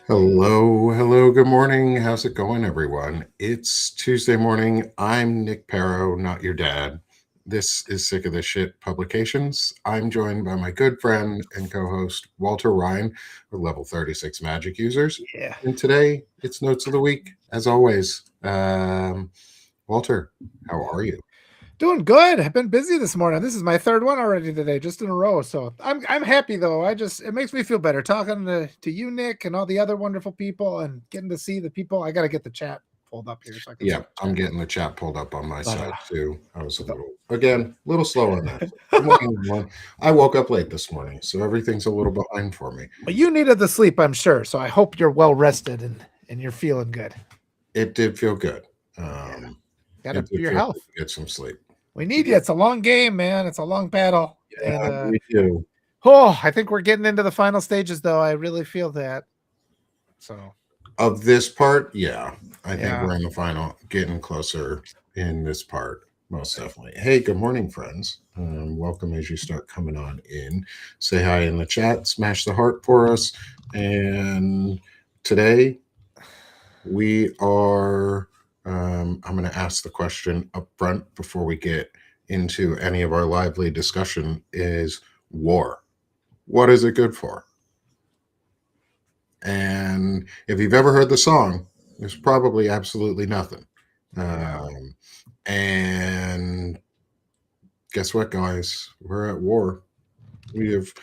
Hello, good morning. How's it going, everyone? It's Tuesday morning. I'm Nick Paro, not your dad. This is Sick of This Shit Publications. I'm joined by my good friend and co host, Walter Rhein, of Level 36 Magic Users. Yeah. And today, it's Notes of the Week, as always. Walter, how are you? Doing good. I've been busy this morning. This is my third one already today, just in a row. So I'm happy though. It makes me feel better talking to you, Nick, and all the other wonderful people and getting to see the people. I gotta get the chat pulled up here so I can Yeah, see the I'm chat. getting the chat pulled up on my side too. I was a So- little slow on that. Good morning, everyone. I woke up late this morning, so everything's a little behind for me. Well, you needed the sleep, I'm sure. So I hope you're well rested and you're feeling good. It did feel good. Gotta It for did your feel health. good to get some sleep. We need you. It's a long game, man. It's a long battle. Yeah, And we do. I think we're getting into the final stages though. I really feel that. So Of this part, yeah. I think Yeah. we're in the final, getting closer in this part, most definitely. Hey, good morning, friends. Welcome as you start coming on in. Say hi in the chat, smash the heart for us. And today we are, I'm going to ask the question up front before we get into any of our lively discussion is war. What is it good for? And if you've ever heard the song, there's probably absolutely nothing. And guess what, guys? We're at war. We have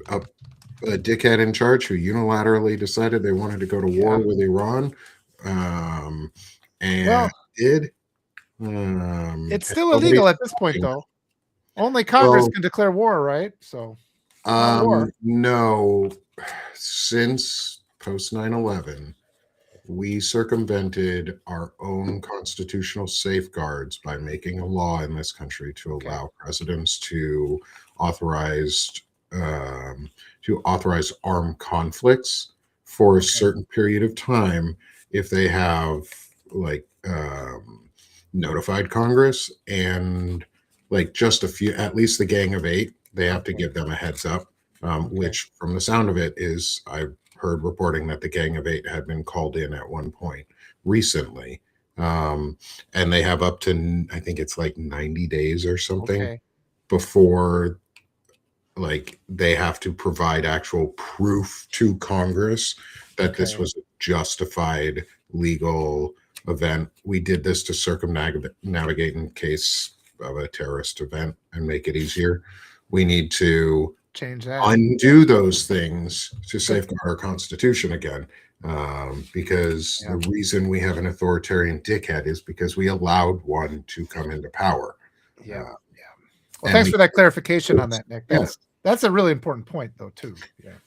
a dickhead in charge who unilaterally decided they wanted to go to war with Iran, and Well, did. it's still illegal at this point, though. Only Congress can declare war, right? So, war. No, since post 9/11, we circumvented our own constitutional safeguards by making a law in this country to allow presidents to authorize armed conflicts for a certain period of time if they have like notified Congress and like just a few, at least the Gang of Eight, they have to give them a heads up. Which, from the sound of it, is I've heard reporting that the Gang of Eight had been called in at one point recently, and they have up to I think it's like 90 days or something before like they have to provide actual proof to Congress that this was a justified legal event. We did this to circumnavigate in case of a terrorist event and make it easier. We need to change that, undo those things to safeguard our Constitution again. Because the reason we have an authoritarian dickhead is because we allowed one to come into power. Well, thanks for that clarification on that, Nick. That's a really important point, though, too.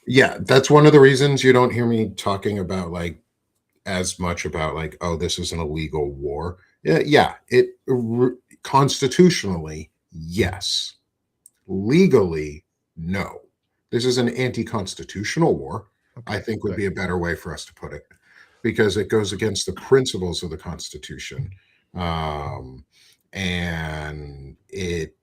Yeah, that's one of the reasons you don't hear me talking about like as much about like, oh, this is an illegal war. Constitutionally, yes. Legally, no. This is an anti-constitutional war. I think would be a better way for us to put it, because it goes against the principles of the Constitution, and it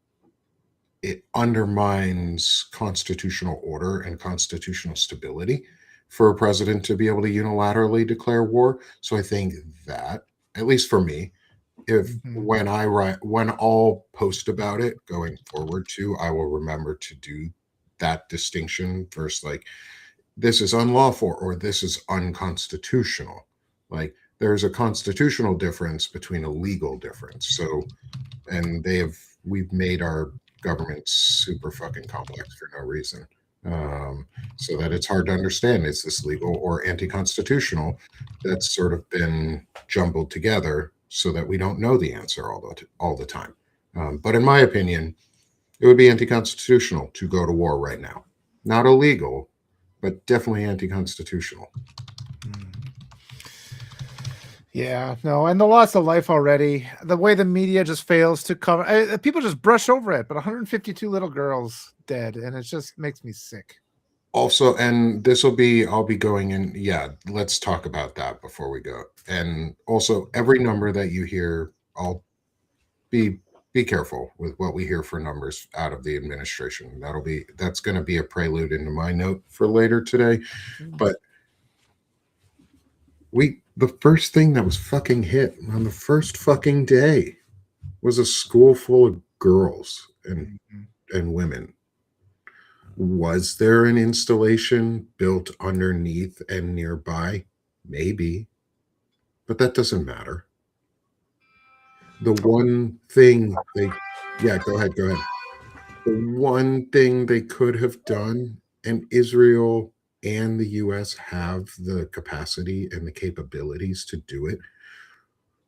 undermines constitutional order and constitutional stability for a president to be able to unilaterally declare war. So I think that, at least for me, when I'll post about it going forward too, I will remember to do that distinction versus like this is unlawful or this is unconstitutional. Like there's a constitutional difference between a legal difference. So, and we've made our government super fucking complex for no reason. So that it's hard to understand, is this legal or anti-constitutional? That's sort of been jumbled together so that we don't know the answer all the time. But in my opinion, it would be anti-constitutional to go to war right now. Not illegal, but definitely anti-constitutional. Yeah, no, and the loss of life already, the way the media just fails to cover, people just brush over it, but 152 little girls dead, and it just makes me sick. Also, and I'll be going in. Yeah, let's talk about that before we go. And also, every number that you hear, I'll be careful with what we hear for numbers out of the administration. That's going to be a prelude into my note for later today. But The first thing that was fucking hit on the first fucking day was a school full of girls and women. Was there an installation built underneath and nearby? Maybe, but that doesn't matter. The one thing they, yeah, go ahead. The one thing they could have done, and Israel and the US have the capacity and the capabilities to do it,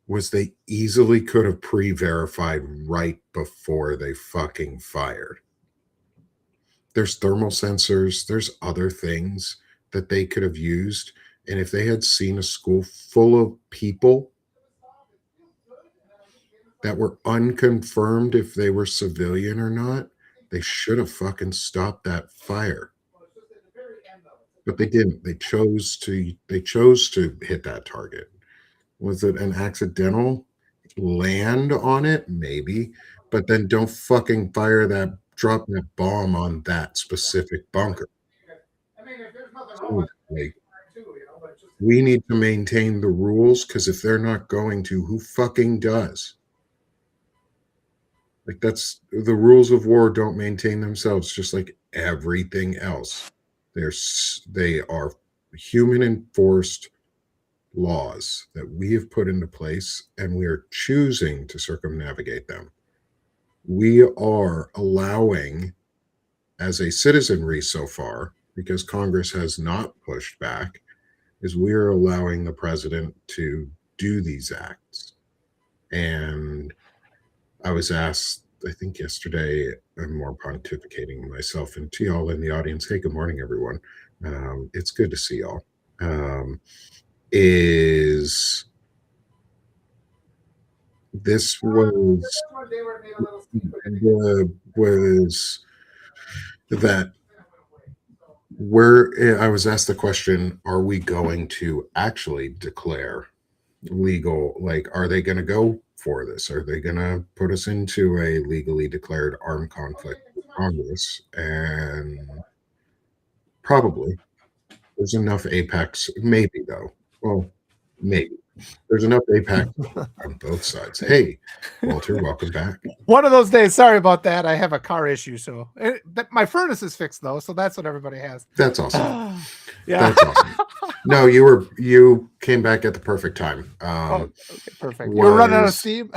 was they easily could have pre-verified right before they fucking fired. There's thermal sensors, there's other things that they could have used. And if they had seen a school full of people that were unconfirmed if they were civilian or not, they should have fucking stopped that fire. But they didn't. They chose to hit that target. Was it an accidental land on it? Maybe. But then don't fucking drop that bomb on that specific bunker. Like, we need to maintain the rules, because if they're not going to, who fucking does? Like, that's the rules of war don't maintain themselves, just like everything else. They are human enforced laws that we have put into place, and we are choosing to circumnavigate them. We are allowing, as a citizenry so far, because Congress has not pushed back, is we are allowing the president to do these acts. And I was asked, I think yesterday, I'm more pontificating myself, and to y'all in the audience, hey, good morning, everyone. It's good to see y'all. Is this was that where I was asked the question, are we going to actually declare legal, like, are they going to go for this? Are they going to put us into a legally declared armed conflict with Congress? And probably. There's enough apex, maybe though. Well, maybe. There's enough apex on both sides. Hey, Walter, welcome back. One of those days. Sorry about that. I have a car issue, so my furnace is fixed though, so that's what everybody has. That's awesome. Yeah, That's awesome. No, you came back at the perfect time. okay, perfect. You're running out of steam.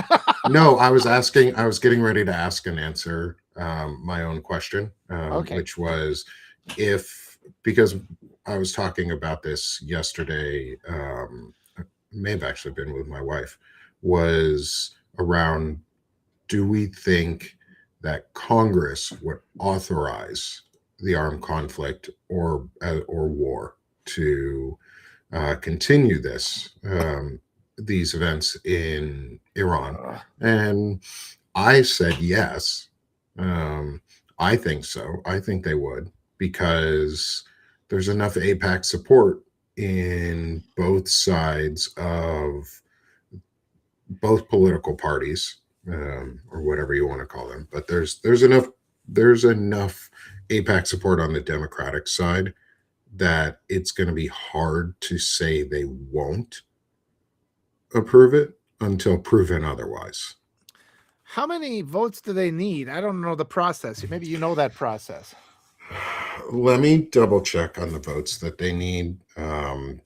No, I was getting ready to ask and answer my own question, Okay. which was because I was talking about this yesterday, may have actually been with my wife, was around, do we think that Congress would authorize the armed conflict or war to continue these events in Iran? And I said yes. I think so. I think they would, because there's enough AIPAC support in both sides of both political parties, or whatever you want to call them. But there's enough AIPAC support on the Democratic side that it's going to be hard to say they won't approve it until proven otherwise. How many votes do they need? I don't know the process. Maybe you know that process. Let me double check on the votes that they need,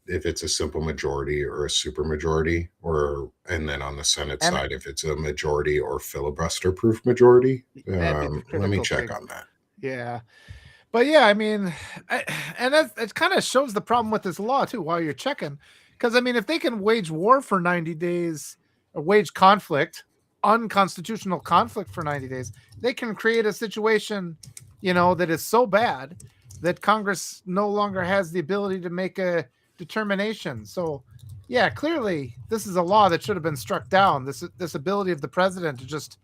if it's a simple majority or a super majority, and then on the Senate side, if it's a majority or filibuster proof majority. Let me check on that. Yeah. But yeah, I mean, and it kind of shows the problem with this law too, while you're checking. Because I mean, if they can wage war for 90 days, or wage conflict, unconstitutional conflict for 90 days, they can create a situation, that is so bad that Congress no longer has the ability to make a determination. So yeah, clearly this is a law that should have been struck down. This ability of the president to just,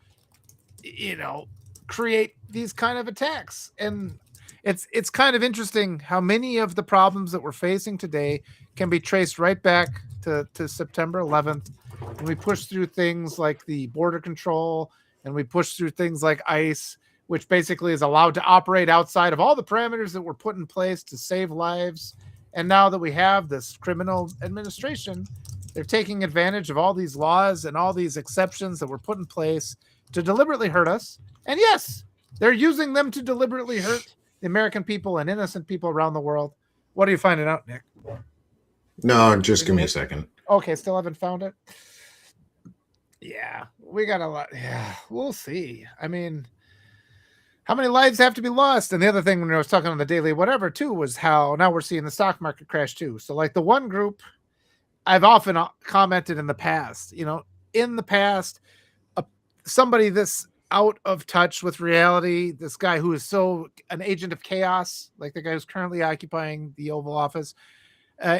create these kind of attacks. And it's kind of interesting how many of the problems that we're facing today can be traced right back to September 11th. And we push through things like the border control, and we push through things like ICE, which basically is allowed to operate outside of all the parameters that were put in place to save lives And now that we have this criminal administration, they're taking advantage of all these laws and all these exceptions that were put in place to deliberately hurt us. And yes, they're using them to deliberately hurt the American people and innocent people around the world. What are you finding out, Nick? No, just give me a second. Okay, still haven't found it. Yeah, we got a lot. Yeah, we'll see. I mean, how many lives have to be lost? And the other thing when I was talking on the daily whatever too was how now we're seeing the stock market crash too. So like the one group I've often commented in the past, in the past, somebody this out of touch with reality, this guy who is so an agent of chaos, like the guy who's currently occupying the Oval Office.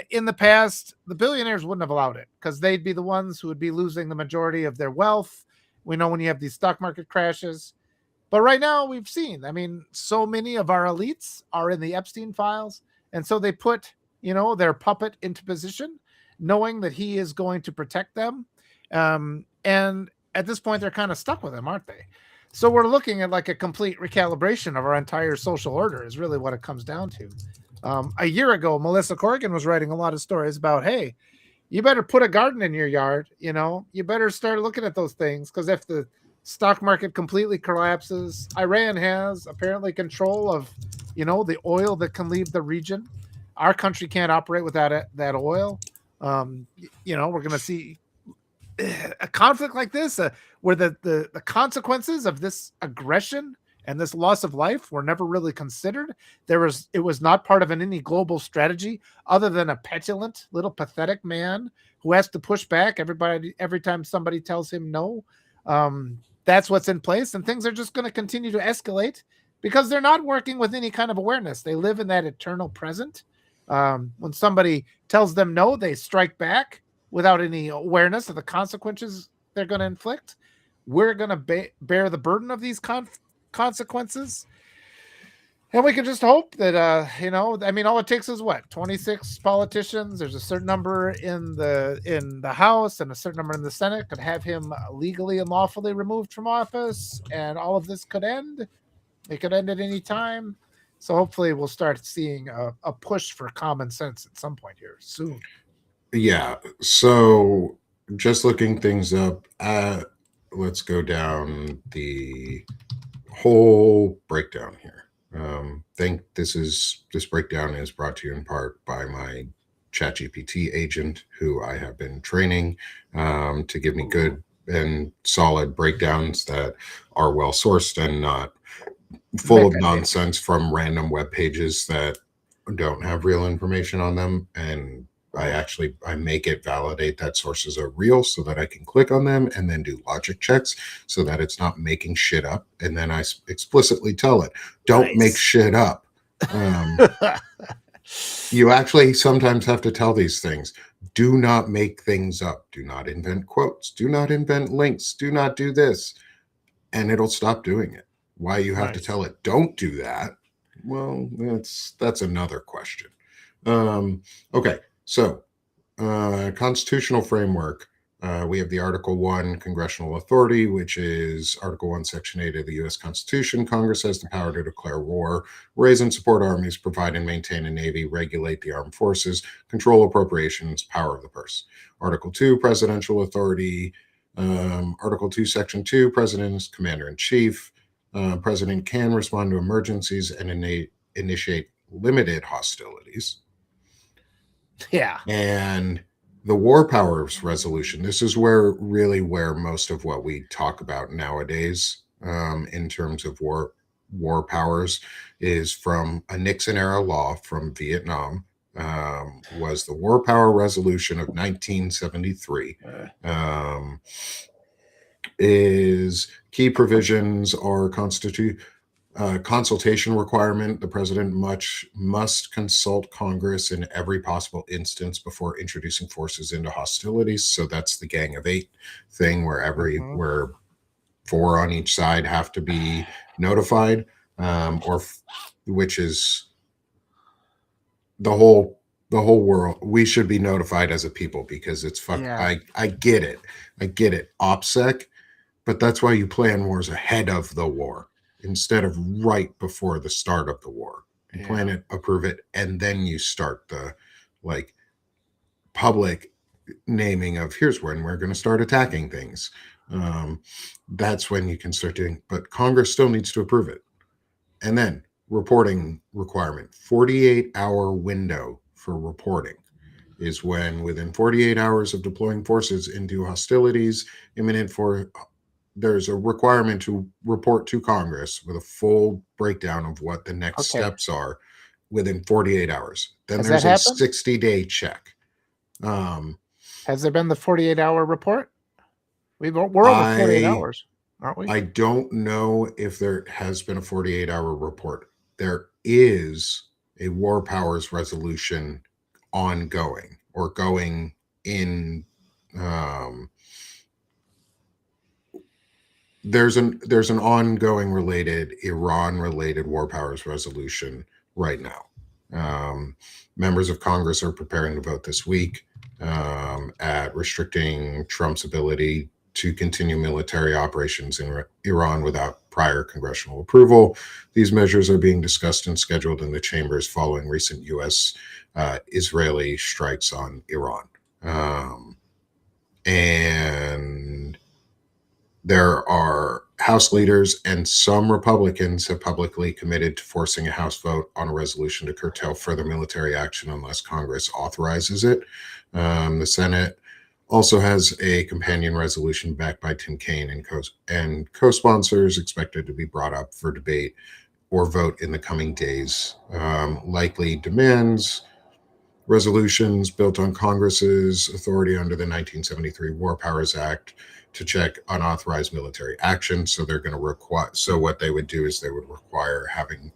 In the past, the billionaires wouldn't have allowed it because they'd be the ones who would be losing the majority of their wealth. We know when you have these stock market crashes. But right now, we've seen, so many of our elites are in the Epstein files. And so they put, their puppet into position, knowing that he is going to protect them. And at this point, they're kind of stuck with him, aren't they? So we're looking at like a complete recalibration of our entire social order is really what it comes down to. A year ago, Melissa Corrigan was writing a lot of stories about, hey, you better put a garden in your yard. You better start looking at those things because if the stock market completely collapses, Iran has apparently control of, the oil that can leave the region. Our country can't operate without that oil. We're going to see a conflict like this where the consequences of this aggression and this loss of life were never really considered. It was not part of any global strategy other than a petulant little pathetic man who has to push back every time somebody tells him no. That's what's in place, and things are just going to continue to escalate because they're not working with any kind of awareness. They live in that eternal present. When somebody tells them no, they strike back without any awareness of the consequences they're going to inflict. We're going to bear the burden of these consequences. And we can just hope that, all it takes is what? 26 politicians. There's a certain number in the House and a certain number in the Senate could have him legally and lawfully removed from office. And all of this could end. It could end at any time. So hopefully we'll start seeing a push for common sense at some point here soon. Yeah. So just looking things up, let's go down the whole breakdown here. Think this breakdown is brought to you in part by my ChatGPT agent, who I have been training to give me good and solid breakdowns that are well sourced and not full of nonsense from random web pages that don't have real information on them. And I make it validate that sources are real so that I can click on them and then do logic checks so that it's not making shit up. And then I explicitly tell it, don't make shit up. You actually sometimes have to tell these things. Do not make things up. Do not invent quotes. Do not invent links. Do not do this. And it'll stop doing it. Why you have to tell it, don't do that. Well, that's another question. Okay. So, constitutional framework. We have the Article 1 congressional authority, which is Article 1, Section 8 of the U.S. Constitution. Congress has the power to declare war, raise and support armies, provide and maintain a navy, regulate the armed forces, control appropriations, power of the purse. Article 2, presidential authority. Article 2, Section 2, President is Commander-in-Chief. President can respond to emergencies and initiate limited hostilities. Yeah. And the War Powers Resolution, this is where most of what we talk about nowadays in terms of war powers is from a Nixon era law from Vietnam, was the War Power Resolution of 1973. Is key provisions are consultation requirement. The president must consult Congress in every possible instance before introducing forces into hostilities. So that's the Gang of Eight thing, where where 4 on each side have to be notified, which is the whole world. We should be notified as a people because it's fuck. Yeah. I get it. OPSEC, but that's why you plan wars ahead of the war instead of right before the start of the war. You plan it, approve it, and then you start the like public naming of here's when we're going to start attacking things. That's when you can start doing, but Congress still needs to approve it. And then reporting requirement, 48-hour window for reporting is when within 48 hours of deploying forces into hostilities imminent for there's a requirement to report to Congress with a full breakdown of what the next steps are within 48 hours. Then Has there's that a happened? 60-day check. Has there been the 48-hour report? We're over 48 hours, aren't we? I don't know if there has been a 48-hour report. There is a war powers resolution ongoing or going in. There's an ongoing related Iran related war powers resolution right now. Members of Congress are preparing to vote this week at restricting Trump's ability to continue military operations in Iran without prior congressional approval. These measures are being discussed and scheduled in the chambers following recent U.S. Israeli strikes on Iran. And there are House leaders and some Republicans have publicly committed to forcing a House vote on a resolution to curtail further military action unless Congress authorizes it. The Senate also has a companion resolution backed by Tim Kaine and co-sponsors expected to be brought up for debate or vote in the coming days. Likely demands resolutions built on Congress's authority under the 1973 War Powers Act to check unauthorized military action. So they're going to require, so what they would do is they would require having,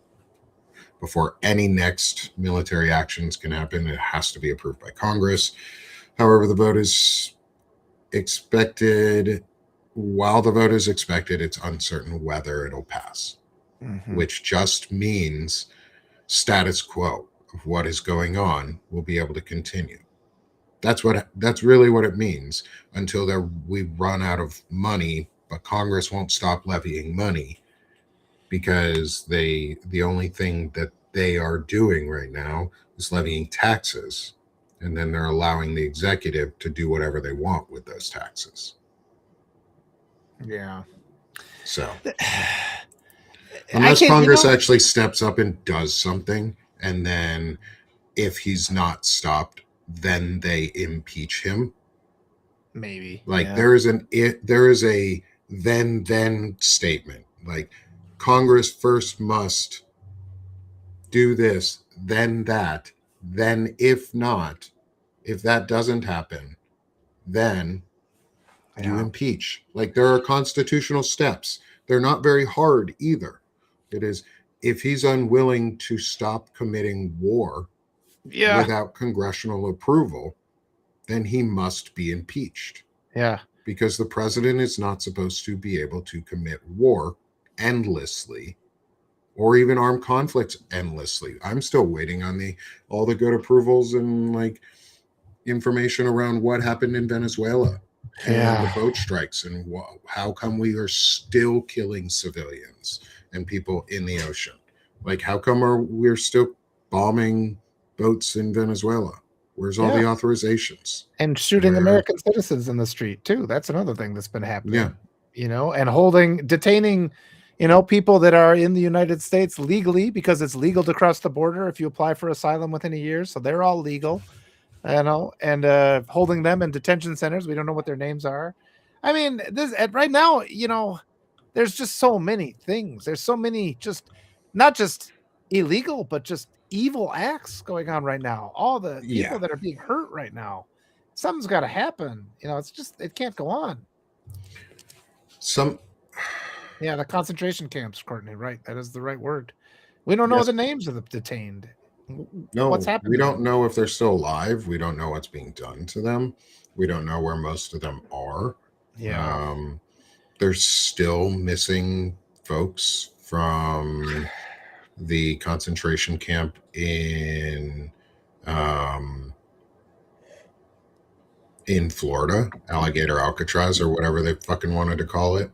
before any next military actions can happen, it has to be approved by Congress. However, the vote is expected. While the vote is expected, it's uncertain whether it'll pass, which just means status quo of what is going on will be able to continue. That's really what it means until we run out of money, but Congress won't stop levying money because the only thing that they are doing right now is levying taxes, and then they're allowing the executive to do whatever they want with those taxes. Yeah. So unless Congress actually steps up and does something, and then if he's not stopped, then they impeach him. Maybe. Like there is a then statement. Like Congress first must do this, then that, then if not, if that doesn't happen, then you impeach. Like there are constitutional steps. They're not very hard either. It is if he's unwilling to stop committing war without congressional approval, then he must be impeached. Yeah. Because the president is not supposed to be able to commit war endlessly or even armed conflicts endlessly. I'm still waiting on all the good approvals and like information around what happened in Venezuela and the boat strikes and how come we are still killing civilians and people in the ocean. Like how come we're still bombing boats in Venezuela? Where's all the authorizations? And shooting American citizens in the street too. That's another thing that's been happening. Yeah. And detaining, people that are in the United States legally because it's legal to cross the border if you apply for asylum within a year. So they're all legal, and holding them in detention centers. We don't know what their names are. I mean, right now, there's just so many things. There's so many just not just illegal, but just evil acts going on right now. All the people that are being hurt right now. Something's got to happen. It's just, it can't go on. The concentration camps, Courtney, right? That is the right word. We don't know the names of the detained. No, what's happening? We don't know if they're still alive. We don't know what's being done to them. We don't know where most of them are. Yeah. There's still missing folks from the concentration camp in Florida, Alligator Alcatraz or whatever they fucking wanted to call it.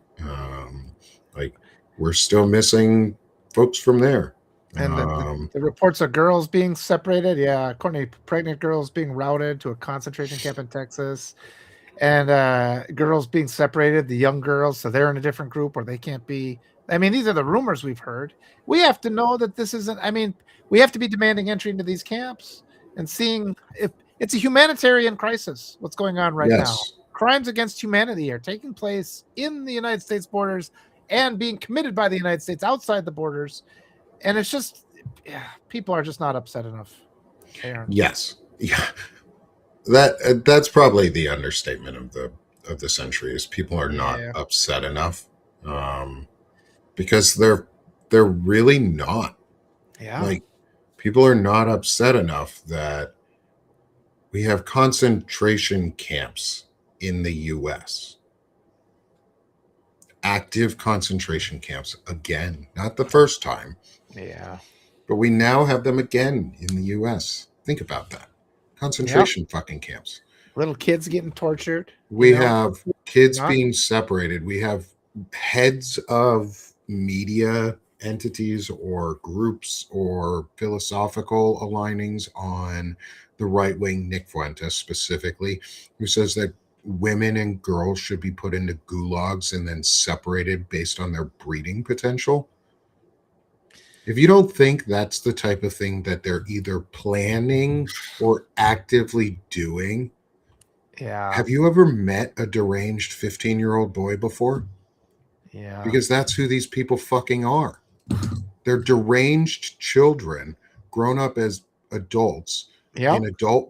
Like we're still missing folks from there. And Um, the reports of girls being separated, yeah, Courtney, pregnant girls being routed to a concentration camp in Texas, and girls being separated, the young girls, so they're in a different group or they can't be. I mean, these are the rumors we've heard. We have to know that this isn't. I mean, we have to be demanding entry into these camps and seeing if it's a humanitarian crisis. What's going on right now? yes. Crimes against humanity are taking place in the United States borders and being committed by the United States outside the borders, and it's just, yeah, people are just not upset enough. They aren't. Yes. Yeah. That's probably the understatement of the century is people are not Yeah, upset enough, um, because they're really not. yeah, Like, people are not upset enough that we have concentration camps in the US. Active concentration camps again, not the first time, yeah, but we now have them again in the US. Think about that. yeah. Concentration fucking camps. Little kids getting tortured, We have kids not. being separated. We have heads of media entities or groups or philosophical alignings on the right wing, Nick Fuentes specifically, who says that women and girls should be put into gulags and then separated based on their breeding potential. If you don't think that's the type of thing that they're either planning or actively doing, Yeah, have you ever met a deranged 15-year-old boy before? yeah, Because that's who these people fucking are. They're deranged children grown up as adults yep,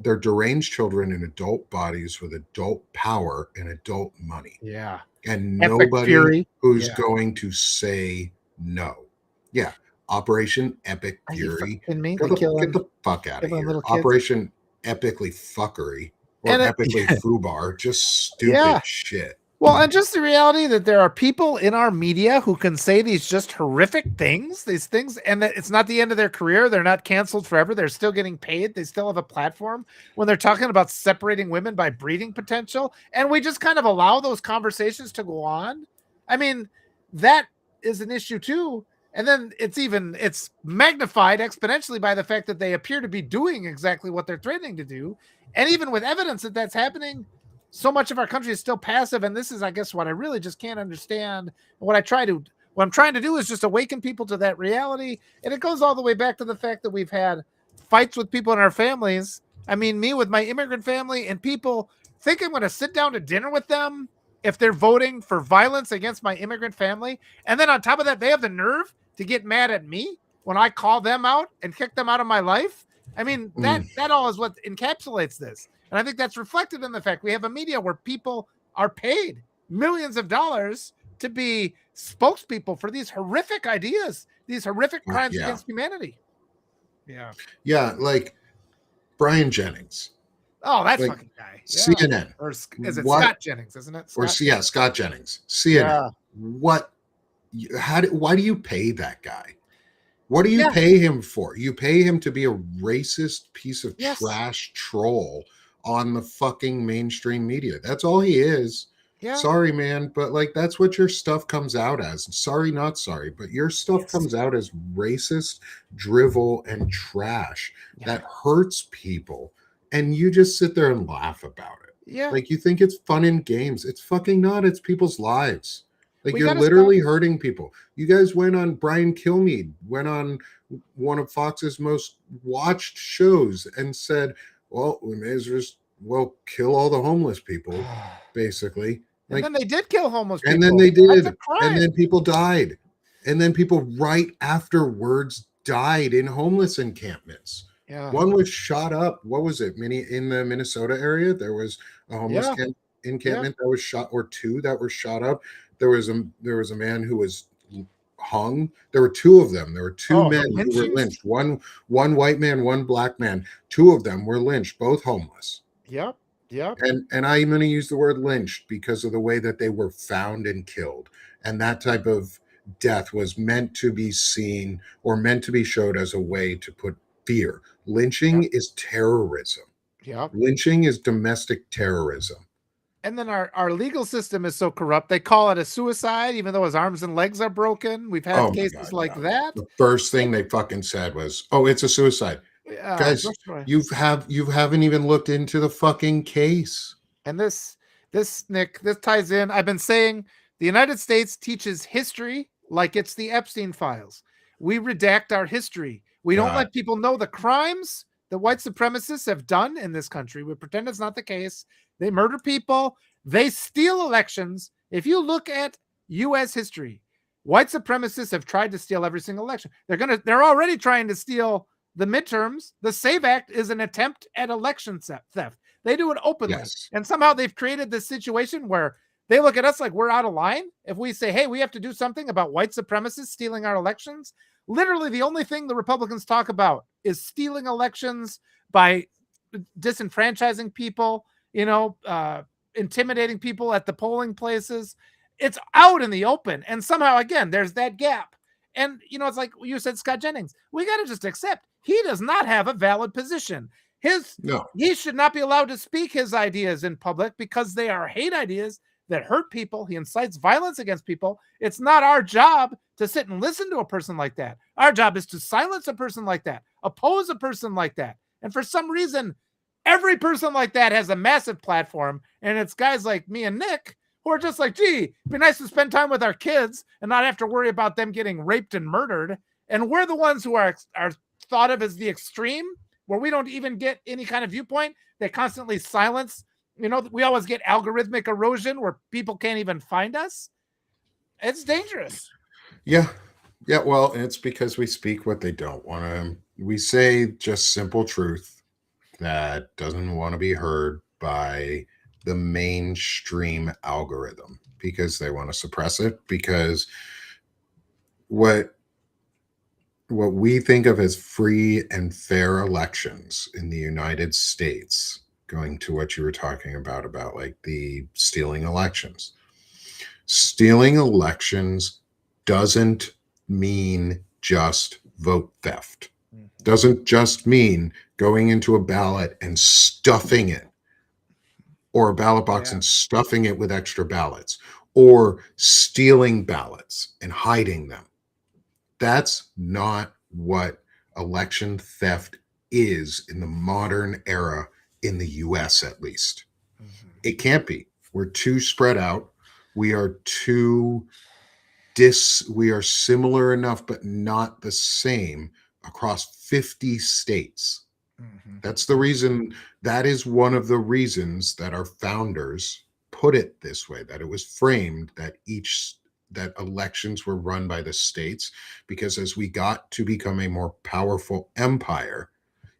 they're deranged children in adult bodies with adult power and adult money. yeah. And Epic nobody Fury. who's Yeah. going to say no. Yeah. Operation Epic Are you fucking Fury. kidding me? Get They the fuck out of killing here. little kids. Operation Epically Fuckery or And Epically Fubar. Just stupid yeah. shit. Well, and just the reality that there are people in our media who can say these just horrific things, these things, and that it's not the end of their career. They're not canceled forever. They're still getting paid. They still have a platform when they're talking about separating women by breeding potential. And we just kind of allow those conversations to go on. I mean, that is an issue too. And then it's magnified exponentially by the fact that they appear to be doing exactly what they're threatening to do. And even with evidence that that's happening, so much of our country is still passive, and this is, I guess, what I really just can't understand. What I'm trying to do is just awaken people to that reality, and it goes all the way back to the fact that we've had fights with people in our families. I mean, me with my immigrant family, and people think I'm going to sit down to dinner with them if they're voting for violence against my immigrant family, and then on top of that, they have the nerve to get mad at me when I call them out and kick them out of my life. I mean, Mm. that all is what encapsulates this. And I think that's reflected in the fact we have a media where people are paid millions of dollars to be spokespeople for these horrific ideas, these horrific crimes Yeah. against humanity. Yeah. Yeah. Like Brian Jennings, Oh, that like fucking guy. Yeah. CNN. Or is it What? Scott Jennings, isn't it? Or Scott? yeah, Scott Jennings. CNN. Yeah. What? Why do you pay that guy? What do you Yeah. pay him for? You pay him to be a racist piece of Yes. trash troll on the fucking mainstream media. That's all he is. Yeah. Sorry, man, but like that's what your stuff comes out as. Sorry, not sorry, but your stuff Yes. comes out as racist, drivel, and trash Yeah. that hurts people. And you just sit there and laugh about it. Yeah. Like you think it's fun in games. It's fucking not. It's people's lives. Like We you're got to stop. literally hurting people. You guys went on Brian Kilmeade, went on one of Fox's most watched shows and said, well, we may as well kill all the homeless people, basically. And Like, then they did kill homeless people. and then they That's did. a crime. And then people died. And then people right afterwards died in homeless encampments. Yeah. One was shot up. What was it? In the Minnesota area, there was a homeless Yeah. encampment that was shot, or two that were shot up. There was a man who was hung. There were two of them. There were two men who were lynchings? lynched. One white man, one black man. Two of them were lynched, both homeless. Yep. Yep. And I'm going to use the word lynched because of the way that they were found and killed. And that type of death was meant to be seen or meant to be showed as a way to put fear. Lynching is terrorism. Yep. Lynching is domestic terrorism. And then our legal system is so corrupt. They call it a suicide, even though his arms and legs are broken. We've had Oh my cases God, like yeah. that. The first thing they fucking said was, "Oh, it's a suicide." Guys, George Floyd. you haven't even looked into the fucking case. And this Nick, this ties in. I've been saying the United States teaches history like it's the Epstein files. We redact our history. We don't God, let people know the crimes that white supremacists have done in this country. We pretend it's not the case. They murder people. They steal elections. If you look at U.S. history, white supremacists have tried to steal every single election. They're already trying to steal the midterms. The SAVE Act is an attempt at election theft. They do it openly. yes. And somehow they've created this situation where they look at us like we're out of line. If we say, hey, we have to do something about white supremacists stealing our elections, literally the only thing the Republicans talk about is stealing elections by disenfranchising people, intimidating people at the polling places. It's out in the open. And somehow, again, there's that gap. And, it's like you said, Scott Jennings, we got to just accept he does not have a valid position. No. He should not be allowed to speak his ideas in public because they are hate ideas that hurt people. He incites violence against people. It's not our job to sit and listen to a person like that. Our job is to silence a person like that, oppose a person like that. And for some reason, every person like that has a massive platform. And it's guys like me and Nick who are just like, gee, it'd be nice to spend time with our kids and not have to worry about them getting raped and murdered. And we're the ones who are thought of as the extreme, where we don't even get any kind of viewpoint. They constantly silence. We always get algorithmic erosion where people can't even find us. It's dangerous. Yeah. Yeah. Well, it's because we speak what they don't want to. We say just simple truth that doesn't want to be heard by the mainstream algorithm because they want to suppress it. Because what we think of as free and fair elections in the United States, going to what you were talking about like the stealing elections. Stealing elections doesn't mean just vote theft. Doesn't just mean going into a ballot and stuffing it, or a ballot box and stuffing it with extra ballots, or stealing ballots and hiding them. That's not what election theft is in the modern era, in the US at least. Mm-hmm. It can't be. We're too spread out. We are we are similar enough, but not the same across 50 states. Mm-hmm. That's the reason. That is one of the reasons that our founders put it this way, that it was framed that elections were run by the states, because as we got to become a more powerful empire,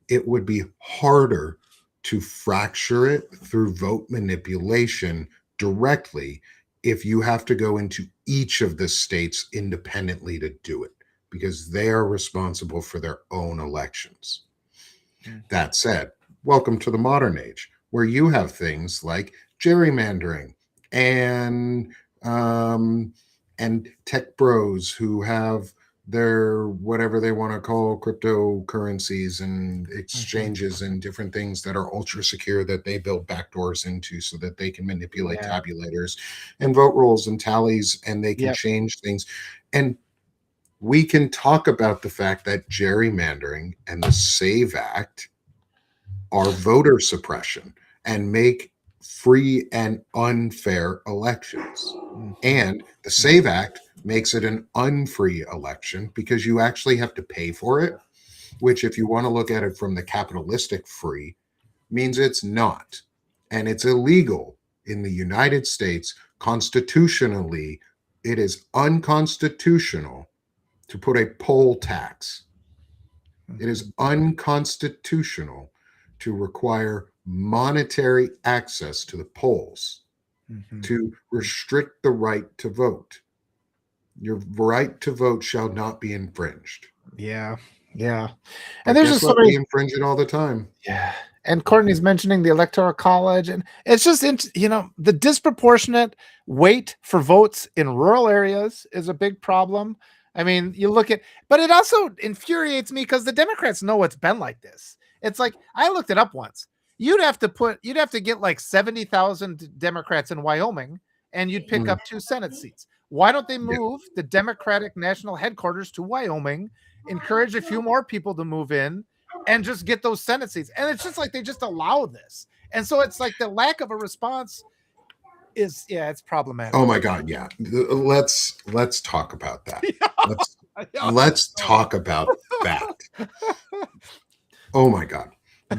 it would be harder to fracture it through vote manipulation directly if you have to go into each of the states independently to do it, because they are responsible for their own elections. Mm-hmm. That said, welcome to the modern age, where you have things like gerrymandering and tech bros who have their whatever they want to call cryptocurrencies and exchanges and different things that are ultra secure that they build backdoors into so that they can manipulate tabulators and vote rolls and tallies, and they can change things. And we can talk about the fact that gerrymandering and the SAVE Act are voter suppression and make free and unfair elections. And the SAVE Act makes it an unfree election because you actually have to pay for it, which, if you want to look at it from the capitalistic free, means it's not. And it's illegal in the United States. Constitutionally, it is unconstitutional to put a poll tax. It is unconstitutional to require monetary access to the polls, to restrict the right to vote. Your right to vote shall not be infringed. Yeah. And but there's just we infringe it all the time. Yeah. And Courtney's mentioning the Electoral College, and it's just, the disproportionate weight for votes in rural areas is a big problem. I mean, but it also infuriates me because the Democrats know it's been like this. It's like, I looked it up once. you'd have to get like 70,000 Democrats in Wyoming, and you'd pick up 2 Senate seats. Why don't they move the Democratic national headquarters to Wyoming, encourage a few more people to move in, and just get those Senate seats? And it's just like they just allow this. And so it's like the lack of a response is, it's problematic. Oh my God, yeah. Let's talk about that. Let's talk about that. Oh my God.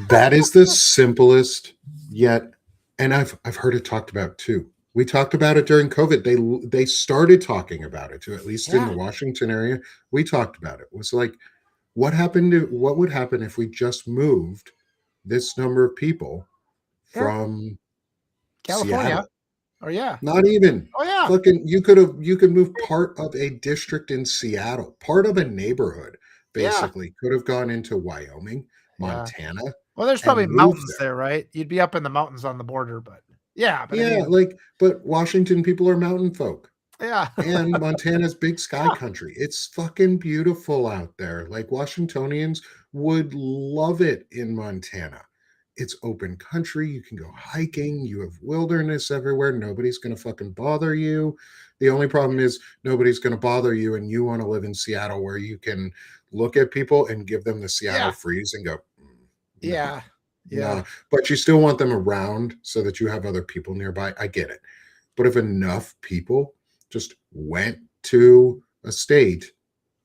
That is the simplest yet, and I've heard it talked about too. We talked about it during COVID. They started talking about it too, at least in the Washington area. We talked about it. It was like, what would happen if we just moved this number of people from California? Seattle? Or Not even. Oh yeah. Fucking, you could move part of a district in Seattle, part of a neighborhood, basically, could have gone into Wyoming, Montana. Well, there's probably mountains there, right? You'd be up in the mountains on the border, but but Washington people are mountain folk. Yeah. And Montana's big sky country. It's fucking beautiful out there. Like, Washingtonians would love it in Montana. It's open country. You can go hiking. You have wilderness everywhere. Nobody's going to fucking bother you. The only problem is nobody's going to bother you, and you want to live in Seattle where you can look at people and give them the Seattle freeze and go, no. No. But you still want them around so that you have other people nearby. I get it. But if enough people just went to a state,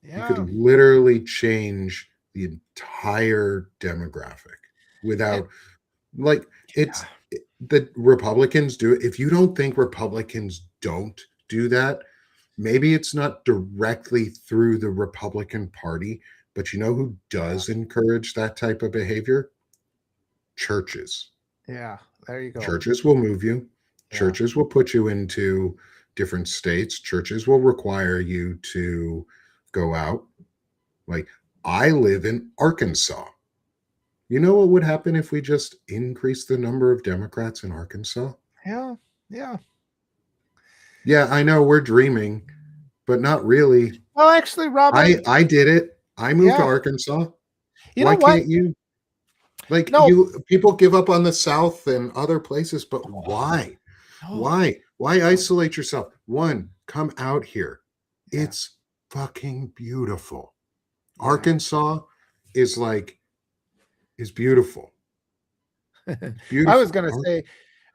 you could literally change the entire demographic without the Republicans do it. If you don't think Republicans don't do that, maybe it's not directly through the Republican Party, but you know who does encourage that type of behavior? Churches. Yeah, there you go. Churches will move you. Churches will put you into different states. Churches will require you to go out. Like, I live in Arkansas. You know what would happen if we just increased the number of Democrats in Arkansas? Yeah. Yeah, I know we're dreaming, but not really. Well, actually, Rob, I did it. I moved to Arkansas. Why can't you? Like, people give up on the South and other places, but why? Why isolate yourself? One, come out here. It's fucking beautiful. Arkansas is beautiful. I was going to say,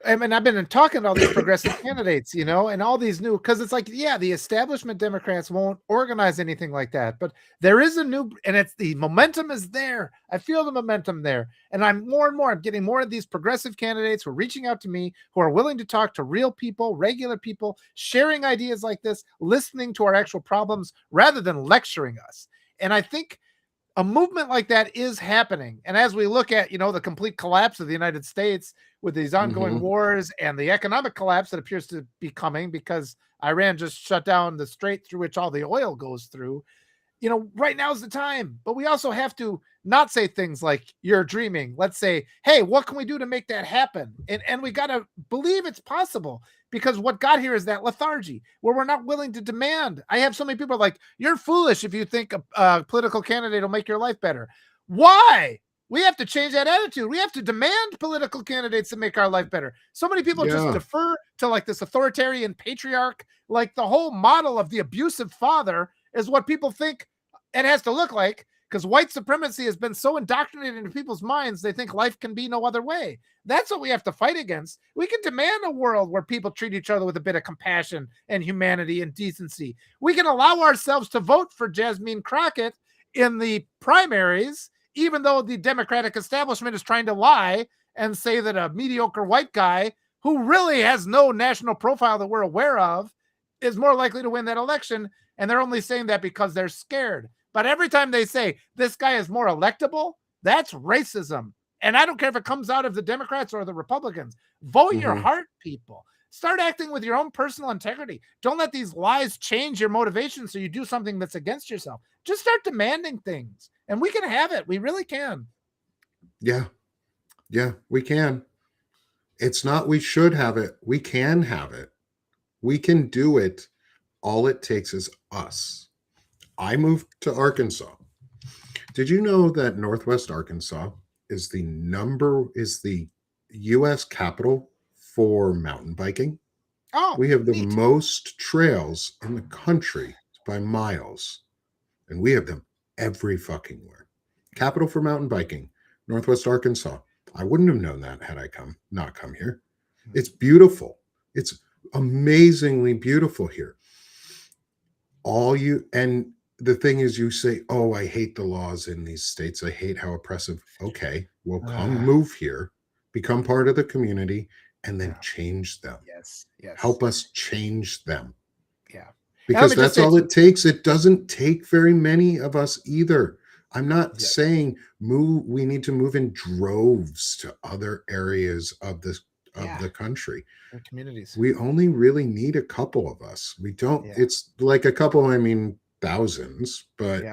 I mean, I've been talking to all these progressive candidates, and all these new, because it's like, the establishment Democrats won't organize anything like that, but there is a new, and it's the momentum is there. I feel the momentum there. And I'm getting more of these progressive candidates who are reaching out to me, who are willing to talk to real people, regular people, sharing ideas like this, listening to our actual problems rather than lecturing us. And I think a movement like that is happening. And as we look at, the complete collapse of the United States with these ongoing wars and the economic collapse that appears to be coming because Iran just shut down the strait through which all the oil goes through, right now is the time. But we also have to not say things like you're dreaming. Let's say, hey, what can we do to make that happen? And we got to believe it's possible, because what got here is that lethargy where we're not willing to demand. I have so many people like, you're foolish if you think a political candidate will make your life better. Why? We have to change that attitude. We have to demand political candidates to make our life better. So many people just defer to like this authoritarian patriarch, like the whole model of the abusive father is what people think it has to look like, because white supremacy has been so indoctrinated into people's minds, they think life can be no other way. That's what we have to fight against. We can demand a world where people treat each other with a bit of compassion and humanity and decency. We can allow ourselves to vote for Jasmine Crockett in the primaries, even though the Democratic establishment is trying to lie and say that a mediocre white guy who really has no national profile that we're aware of is more likely to win that election. And they're only saying that because they're scared. But every time they say this guy is more electable, that's racism. And I don't care if it comes out of the Democrats or the Republicans. Vote your heart, people. Start acting with your own personal integrity. Don't let these lies change your motivation so you do something that's against yourself. Just start demanding things. And we can have it. We really can. Yeah. Yeah, we can. It's not we should have it. We can have it. We can do it. All it takes is us. I moved to Arkansas. Did you know that Northwest Arkansas is the U.S. capital for mountain biking. Oh, We have the neat. most trails in the country by miles, and we have them every fucking where. Capital for mountain biking, Northwest Arkansas. I wouldn't have known that had I not come here. It's beautiful. It's amazingly beautiful here. And the thing is, you say, oh, I hate the laws in these states. I hate how oppressive. Okay, well, come move here, become part of the community, and then change them. Yes. Help us change them. Yeah. Because that's all it takes. It doesn't take very many of us either. I'm not saying we need to move in droves to other areas of the country. Communities. We only really need a couple of us. We don't, it's like a couple, I mean, thousands, but,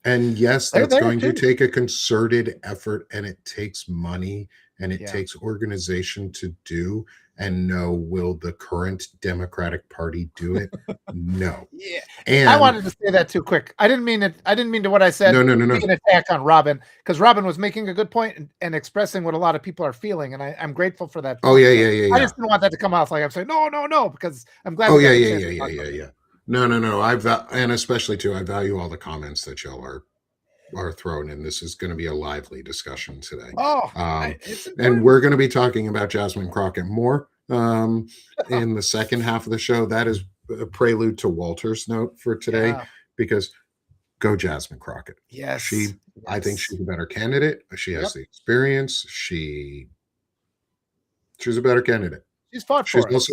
and yes, that's going to take a concerted effort, and it takes money, and it takes organization to do. And no, will the current Democratic Party do it? No. And I wanted to say that too quick. I didn't mean it. I didn't mean to what I said. No. Be an attack on Robin, because Robin was making a good point and expressing what a lot of people are feeling, and I'm grateful for that. Oh yeah. I just didn't want that to come off like I'm saying no, because I'm glad. Oh yeah. No. And especially too, I value all the comments that y'all are thrown in. This is going to be a lively discussion today. And we're going to be talking about Jasmine Crockett more in the second half of the show. That is a prelude to Walter's note for today, because go Jasmine Crockett. Yes. I think she's a better candidate. She has the experience. She's a better candidate. She's fought for us.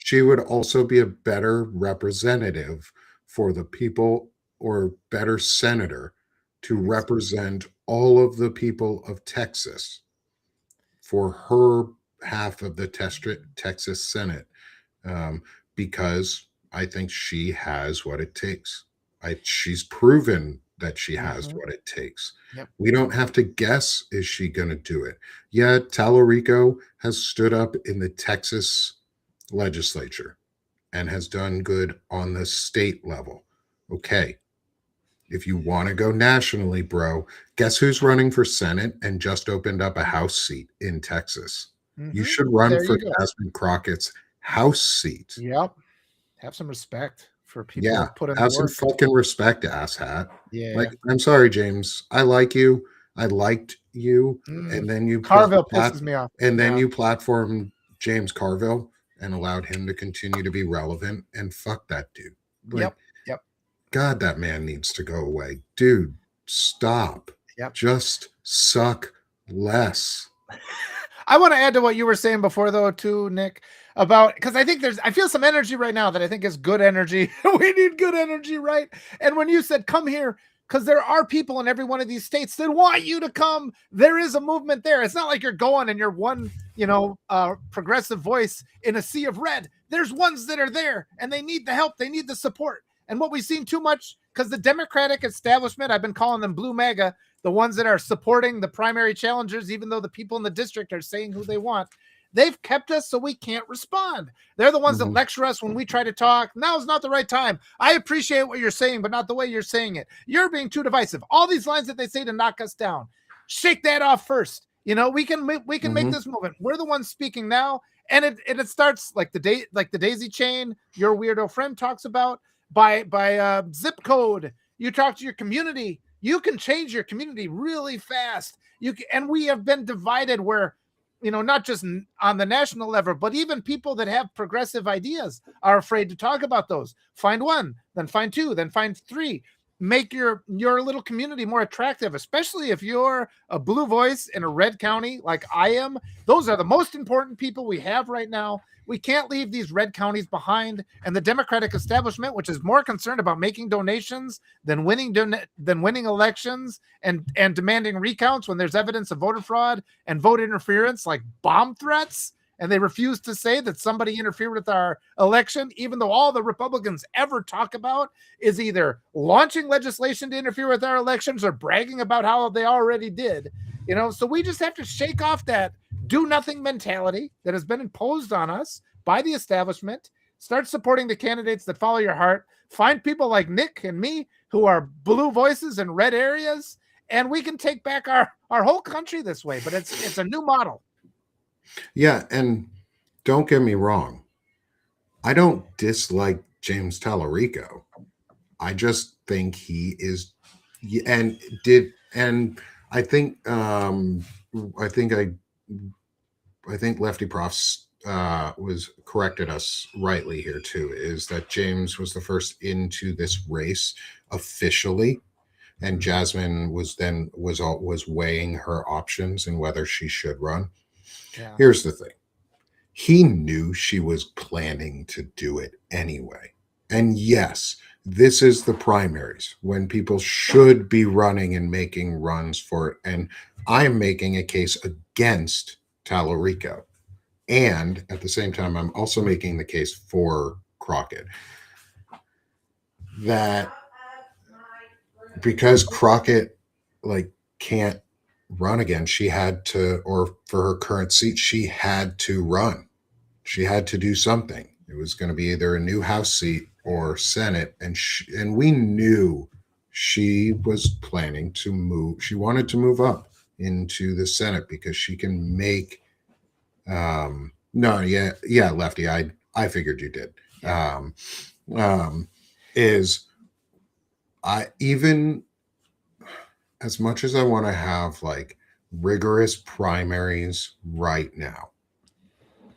She would also be a better representative for the people, or better senator to represent all of the people of Texas for her half of the Texas Senate, because I think she has what it takes. She's proven that she has what it takes. We don't have to guess, is she going to do it? Yeah, Tallarico has stood up in the Texas legislature and has done good on the state level. Okay. If you want to go nationally, bro, guess who's running for Senate and just opened up a House seat in Texas? You should run for Jasmine Crockett's House seat. Yep. Have some respect for people. Yeah. Have some fucking respect, asshat. Yeah. Like, I'm sorry, James. I like you. I liked you. And then you Carville pisses me off. And then you platformed James Carville and allowed him to continue to be relevant. And fuck that dude. Like, Yep. God, that man needs to go away. Dude, stop. Just suck less. I want to add to what you were saying before, though, too, Nick, about, because I think I feel some energy right now that I think is good energy. We need good energy, right? And when you said come here, because there are people in every one of these states that want you to come. There is a movement there. It's not like you're going and you're one, progressive voice in a sea of red. There's ones that are there, and they need the help. They need the support. And what we've seen too much, because the Democratic establishment, I've been calling them blue MAGA, the ones that are supporting the primary challengers, even though the people in the district are saying who they want, they've kept us so we can't respond. They're the ones that lecture us when we try to talk. Now's not the right time. I appreciate what you're saying, but not the way you're saying it. You're being too divisive. All these lines that they say to knock us down, shake that off first. We can make this movement. We're the ones speaking now, and it starts like the daisy chain your weirdo friend talks about. By zip code, you talk to your community. You can change your community really fast. And we have been divided where, not just on the national level, but even people that have progressive ideas are afraid to talk about those. Find one, then find two, then find three. Make your little community more attractive, especially if you're a blue voice in a red county like I am. Those are the most important people we have right now. We can't leave these red counties behind. And the Democratic establishment, which is more concerned about making donations than winning elections and demanding recounts when there's evidence of voter fraud and vote interference, like bomb threats. And they refuse to say that somebody interfered with our election, even though all the Republicans ever talk about is either launching legislation to interfere with our elections or bragging about how they already did. So we just have to shake off that do nothing mentality that has been imposed on us by the establishment. Start supporting the candidates that follow your heart. Find people like Nick and me who are blue voices in red areas and we can take back our whole country this way. But it's a new model. Yeah, and don't get me wrong. I don't dislike James Tallarico. I just think he is, and did, and I think, I think I think Lefty Profs was corrected us rightly here too. Is that James was the first into this race officially, and Jasmine was weighing her options and whether she should run. Yeah. Here's the thing: he knew she was planning to do it anyway. And yes, this is the primaries when people should be running and making runs for it. And I'm making a case against Tallarico. And at the same time, I'm also making the case for Crockett. That because Crockett can't run again, she had to, or for her current seat, she had to run. She had to do something. It was going to be either a new House seat or Senate, and we knew she was planning to move. She wanted to move up into the Senate because she can make. No, yeah, Lefty. I figured you did. Is I even as much as I want to have rigorous primaries right now.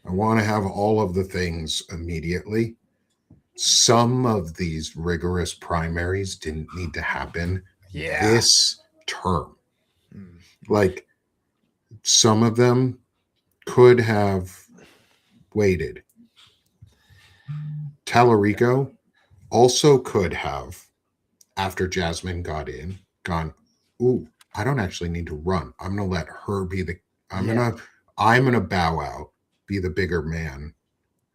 I want to have all of the things immediately. Some of these rigorous primaries didn't need to happen this term. Some of them could have waited. Tallarico also could have, after Jasmine got in, gone, ooh, I don't actually need to run. I'm going to let her be I'm going to bow out, be the bigger man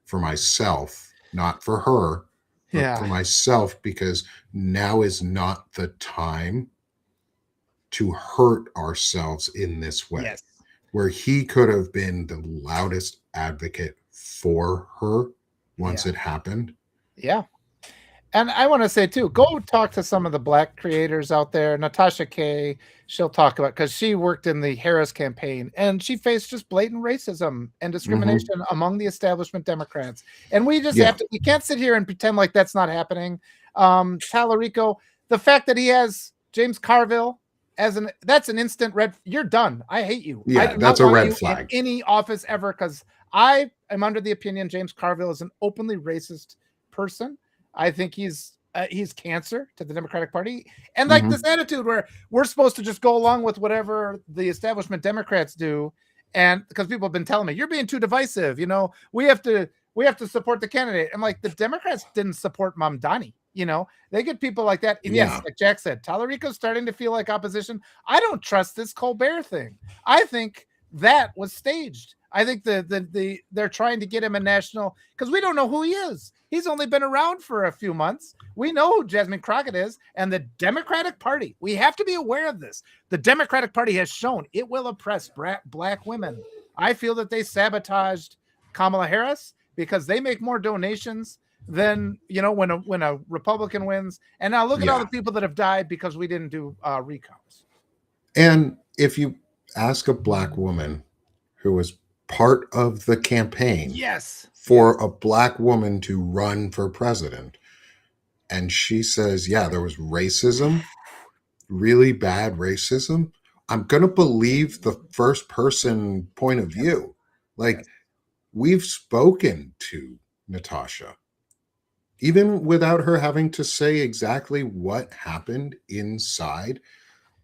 for myself, not for her, but for myself, because now is not the time to hurt ourselves in this way. Yes. Where he could have been the loudest advocate for her once it happened. Yeah. And I want to say too, go talk to some of the Black creators out there. Natasha Kay, she'll talk about, because she worked in the Harris campaign and she faced just blatant racism and discrimination among the establishment Democrats. And we just have to, we can't sit here and pretend like that's not happening. Tallarico, the fact that he has James Carville that's an instant red. You're done. I hate you. Yeah, that's a red flag. In any office ever, because I am under the opinion James Carville is an openly racist person. I think he's cancer to the Democratic Party. And this attitude where we're supposed to just go along with whatever the establishment Democrats do. And because people have been telling me, you're being too divisive, we have to support the candidate. I'm like, the Democrats didn't support Mamdani. They get people like that. And yes, like Jack said, Tallarico's starting to feel like opposition. I don't trust this Colbert thing. I think that was staged. I think they're trying to get him a national, because we don't know who he is. He's only been around for a few months. We know who Jasmine Crockett is, and the Democratic Party, we have to be aware of this. The Democratic Party has shown it will oppress Black women. I feel that they sabotaged Kamala Harris because they make more donations than, when a Republican wins. And now look at all the people that have died because we didn't do recounts. And if you ask a Black woman who was part of the campaign for a Black woman to run for president, and she says, there was racism, really bad racism, I'm going to believe the first person point of view. We've spoken to Natasha, even without her having to say exactly what happened inside.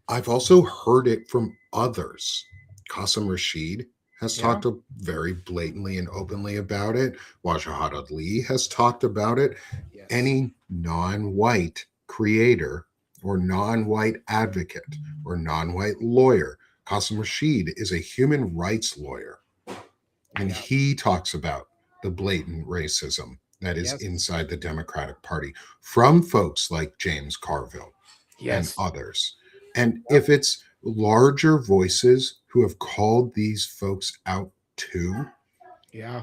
I've also heard it from others. Qasim Rashid has talked very blatantly and openly about it. Wajahat Ali has talked about it. Yes. Any non-white creator or non-white advocate or non-white lawyer, Qasim Rashid is a human rights lawyer. And he talks about the blatant racism that is inside the Democratic Party from folks like James Carville and others. And if it's larger voices who have called these folks out too,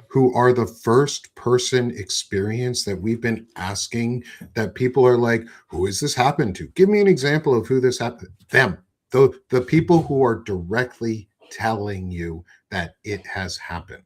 who are the first person experience that we've been asking, that people are like, who has this happened to? Give me an example of who this happened. Them. the people who are directly telling you that it has happened.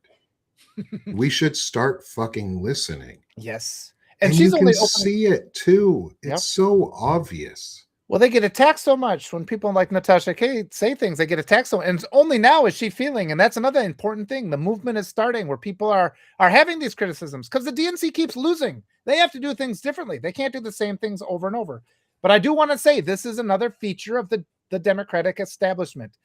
We should start fucking listening. Yes. And she's you can only opening. see it too. Yep. It's so obvious. Well, they get attacked so much when people like Natasha K say things. They get attacked so, and it's only now is she feeling, and that's another important thing. The movement is starting where people are having these criticisms because the DNC keeps losing. They have to do things differently. They can't do the same things over and over. But I do want to say this is another feature of the Democratic establishment.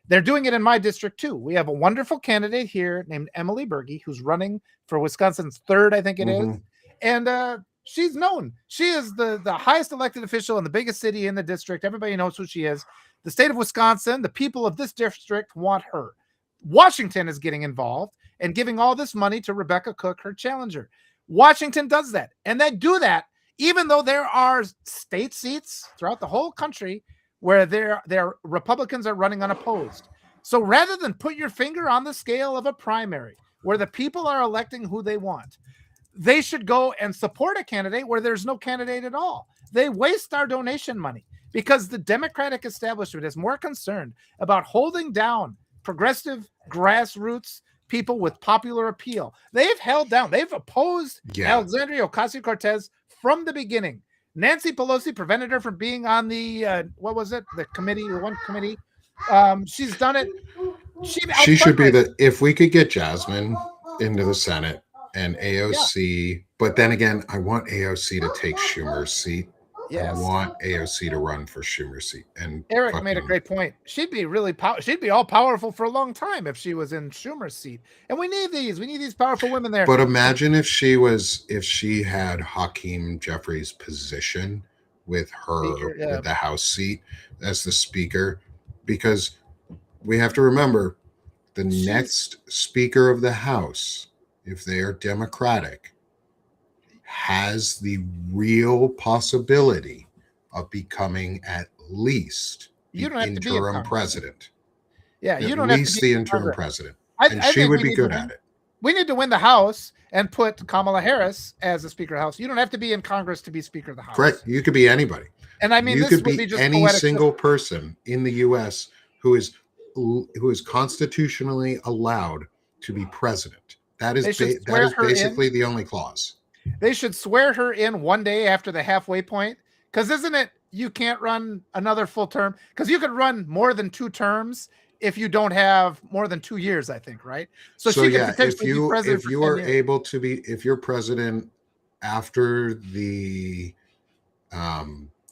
They're doing it in my district too. We have a wonderful candidate here named Emily Berge, who's running for Wisconsin's 3rd, I think it is, and she's known. She is the highest elected official in the biggest city in the district. Everybody knows who she is. The state of Wisconsin, the people of this district want her. Washington is getting involved and giving all this money to Rebecca Cook, her challenger. Washington does that, and they do that even though there are state seats throughout the whole country where their Republicans are running unopposed. So rather than put your finger on the scale of a primary where the people are electing who they want, they should go and support a candidate where there's no candidate at all. They waste our donation money because the Democratic establishment is more concerned about holding down progressive grassroots people with popular appeal. They've held down, they've opposed Alexandria Ocasio-Cortez from the beginning. Nancy Pelosi prevented her from being on the, the committee, the one committee. She's done it. She should be if we could get Jasmine into the Senate and AOC, but then again, I want AOC to take Schumer's seat. Yes. I want AOC to run for Schumer's seat. And Eric made a great point. She'd be she'd be all powerful for a long time if she was in Schumer's seat. And we need these powerful women there. But imagine if she had Hakeem Jeffries' position with her with the House seat as the speaker, because we have to remember the next Speaker of the House, if they are Democratic, has the real possibility of becoming at least the interim president. Yeah, you don't at least the interim president. And she would be good at it. We need to win the House and put Kamala Harris as the Speaker of the House. You don't have to be in Congress to be Speaker of the House. Correct. You could be anybody. And I mean, you could be just any single person in the U.S. who is constitutionally allowed to be president. That is basically the only clause. They should swear her in one day after the halfway point, because isn't it you can't run another full term? Because you could run more than 2 terms if you don't have more than 2 years, I think, right? So she could potentially be president. If you are able to be, if you're president after the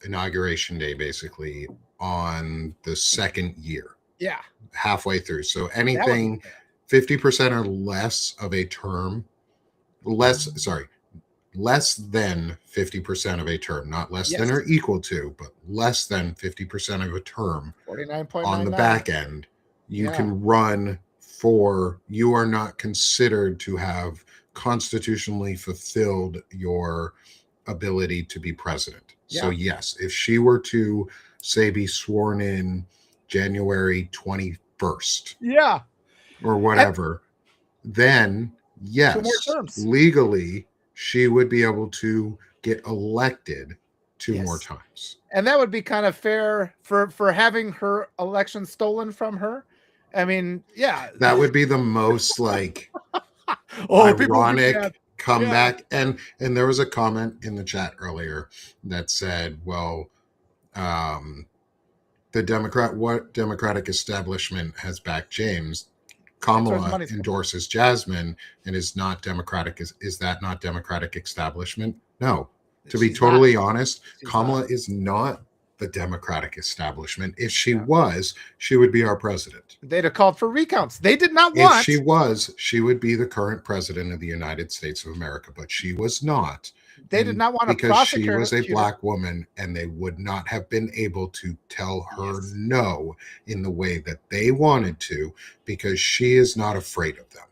inauguration day, basically on the 2nd year, halfway through. So anything 50% or less of a term, less than 50% of a term, not less than or equal to, but less than 50% of a term 49.99 on the back end, you can run for, you are not considered to have constitutionally fulfilled your ability to be president. So yes, if she were to say be sworn in January 21st, or whatever, then yes, legally she would be able to get elected 2 more times. And that would be kind of fair for having her election stolen from her. I mean, that would be the most ironic comeback. And there was a comment in the chat earlier that said, well, the Democratic establishment has backed James. Kamala endorses Jasmine and is not Democratic. Is that not Democratic establishment? No. To be totally honest, Kamala is not the Democratic establishment. If she was, she would be our president. They'd have called for recounts. They did not want. If she was, she would be the current president of the United States of America, but she was not. They did not want to because she was a black woman, and they would not have been able to tell her no in the way that they wanted to, because she is not afraid of them.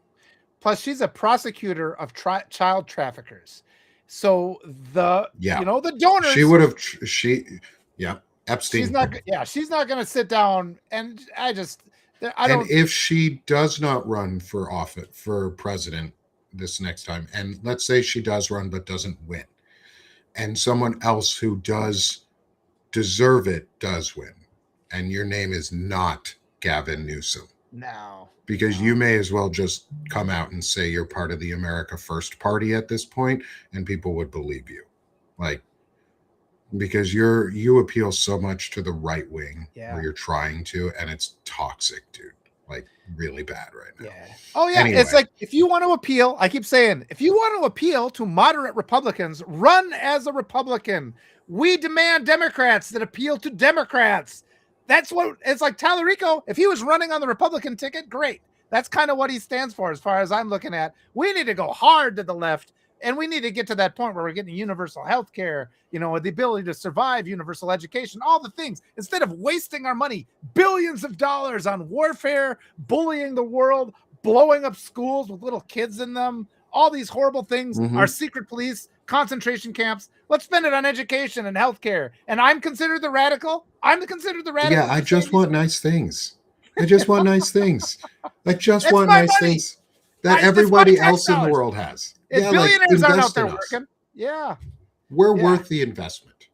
Plus, she's a prosecutor of child traffickers. So the the donors. She would have. Epstein. She's not going to sit down, and I don't. And if she does not run for president this next time, and let's say she does run but doesn't win, and someone else who does deserve it does win, and your name is not Gavin Newsom. No. Because you may as well just come out and say you're part of the America First Party at this point, and people would believe you. Like, because you appeal so much to the right wing, Yeah. or you're trying to, and it's toxic, dude. Like, really bad right now. Yeah. Oh yeah. Anyway. It's like, if you want to appeal, I keep saying, if you want to appeal to moderate Republicans, run as a Republican. We demand Democrats that appeal to Democrats. That's what it's like. Tallarico, if he was running on the Republican ticket, great. That's kind of what he stands for, as far as I'm looking at. We need to go hard to the left, and we need to get to that point where we're getting universal health care, you know, the ability to survive, universal education, all the things, instead of wasting our money, billions of dollars on warfare, bullying the world, blowing up schools with little kids in them, all these horrible things, our secret police, concentration camps. Let's spend it on education and healthcare. And I'm considered the radical. I'm considered the radical. Yeah, I just want nice things. I just want nice things. I just want nice things that everybody else in the world has. Yeah, billionaires aren't out there working. Yeah. We're worth the investment.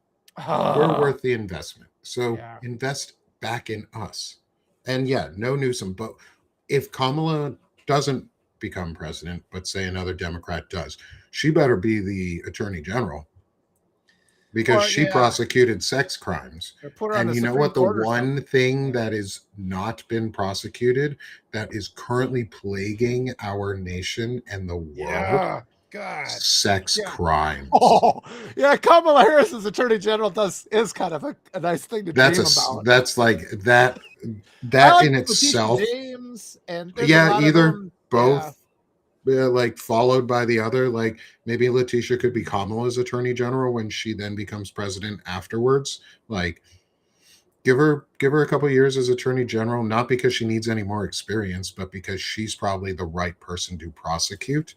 We're worth the investment. So invest back in us. And yeah, no Newsom. But if Kamala doesn't become president, but say another Democrat does, she better be the attorney general, because she prosecuted sex crimes. And you know what? The one thing that is not been prosecuted that is currently plaguing our nation and the world, sex crimes. Oh, yeah. Kamala Harris as attorney general is kind of a nice thing to dream about. That's like that like in itself. James and either both. Like followed by the other, like maybe Letitia could be Kamala's attorney general when she then becomes president afterwards. Like give her a couple of years as attorney general, not because she needs any more experience, but because she's probably the right person to prosecute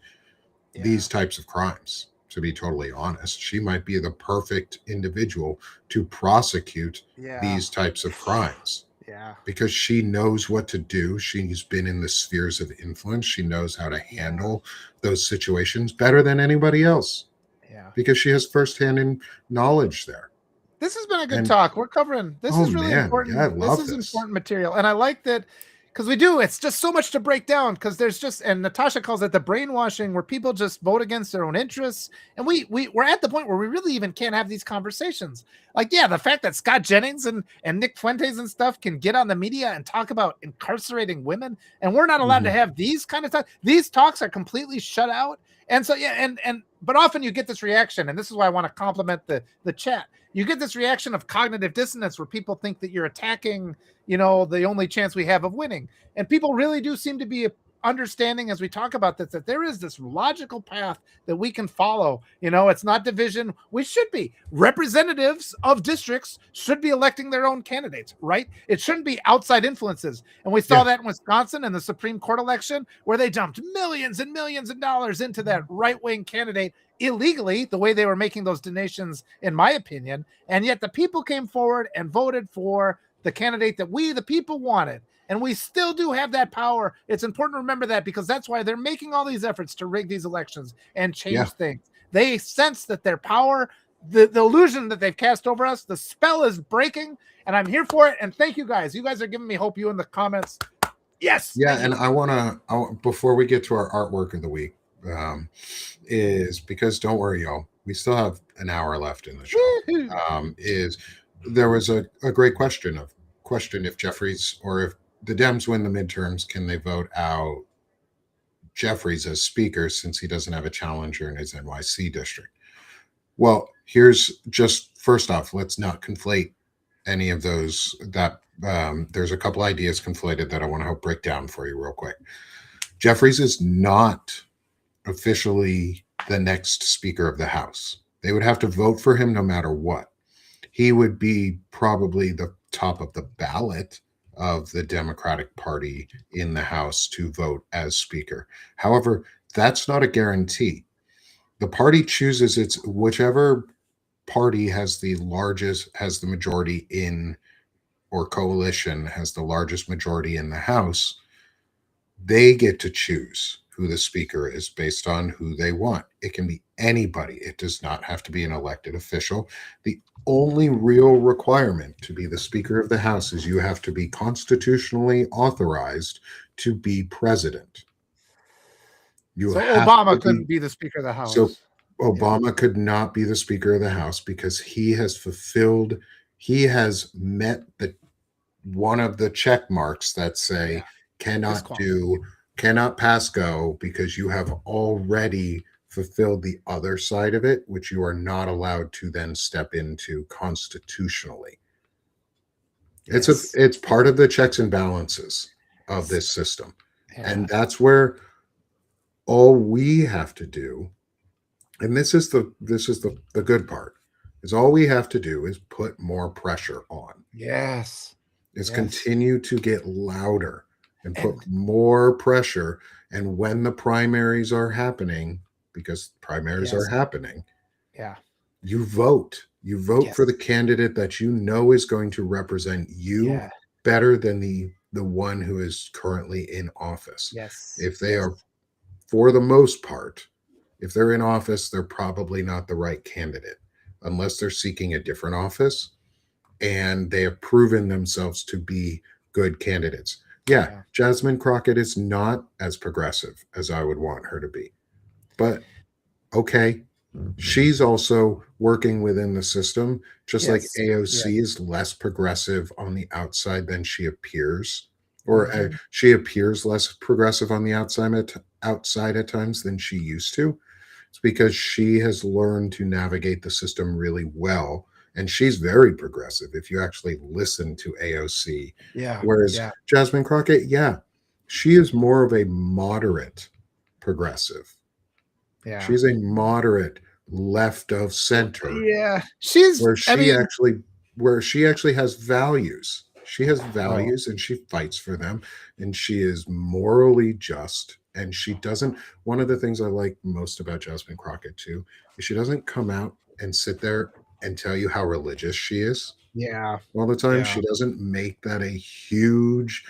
these types of crimes. To be totally honest, she might be the perfect individual to prosecute these types of crimes. Yeah, because she knows what to do. She's been in the spheres of influence. She knows how to handle those situations better than anybody else. Yeah, because she has firsthand knowledge there. This has been a good talk. We're covering this is really important. Yeah, I love this is important material, and I like that because it's just so much to break down. Because there's just, and Natasha calls it the brainwashing, where people just vote against their own interests, and we're at the point where we really even can't have these conversations. Like, the fact that Scott Jennings and Nick Fuentes and stuff can get on the media and talk about incarcerating women, and we're not allowed to have these kind of talks. These talks are completely shut out. And so, but often you get this reaction, and this is why I want to compliment the chat. You get this reaction of cognitive dissonance where people think that you're attacking, the only chance we have of winning. And people really do seem to be understanding as we talk about this, that there is this logical path that we can follow. It's not division. We should be representatives of districts should be electing their own candidates, right? It shouldn't be outside influences. And we saw that in Wisconsin in the Supreme Court election, where they dumped millions and millions of dollars into that right-wing candidate illegally, the way they were making those donations, in my opinion. And yet the people came forward and voted for the candidate that we, the people, wanted. And we still do have that power. It's important to remember that, because that's why they're making all these efforts to rig these elections and change things. They sense that their power, the illusion that they've cast over us, the spell is breaking, and I'm here for it. And thank you guys. You guys are giving me hope. You in the comments. Yes. Yeah. And I want to, before we get to our artwork of the week, is because don't worry, y'all, we still have an hour left in the show. There was a great question if Jeffries, or if the Dems win the midterms, can they vote out Jeffries as speaker since he doesn't have a challenger in his NYC district? Well, here's just first off, let's not conflate any of those. There's a couple ideas conflated that I want to help break down for you real quick. Jeffries is not officially the next Speaker of the House. They would have to vote for him no matter what. He would be probably the top of the ballot of the Democratic Party in the House to vote as Speaker. However, that's not a guarantee. The party chooses whichever party has the majority in, or coalition has the largest majority in the House, they get to choose who the speaker is based on who they want. It can be anybody. It does not have to be an elected official. The only real requirement to be the Speaker of the House is you have to be constitutionally authorized to be president. You So have to Obama be. couldn't be the Speaker of the So House. Yeah. Obama could not be the Speaker of the House because he has met the one of the check marks that say Yeah. cannot Disqualified. cannot pass go because you have already fulfilled the other side of it, which you are not allowed to then step into constitutionally. Yes. It's part of the checks and balances of this system. Yeah. And that's where all we have to do, and this is the good part, is all we have to do is put more pressure on. Yes. Is Yes. continue to get louder and put And more pressure. And when the primaries are happening, because primaries are yes. happening, Yeah. you vote. You vote for Yes. the candidate that you know is going to represent you Yeah. better than the one who is currently in office. Yes. If they Yes. are, for the most part, if they're in office, they're probably not the right candidate unless they're seeking a different office and they have proven themselves to be good candidates. Yeah, Yeah. Jasmine Crockett is not as progressive as I would want her to be. But okay, she's also working within the system, just like Yes. AOC Yes. is less progressive on the outside than she appears, or Mhm. she appears less progressive on the outside at times than she used to. It's because she has learned to navigate the system really well. And she's very progressive if you actually listen to AOC. Yeah. Whereas Yeah. Jasmine Crockett, yeah, she is more of a moderate progressive. Yeah. She's a moderate left of center Yeah. She's, where I she mean, actually has values. She has oh, values and she fights for them and she is morally just and she doesn't one of the things I like most about Jasmine Crockett too is she doesn't come out and sit there and tell you how religious she is yeah. all the time. Yeah. She doesn't make that a huge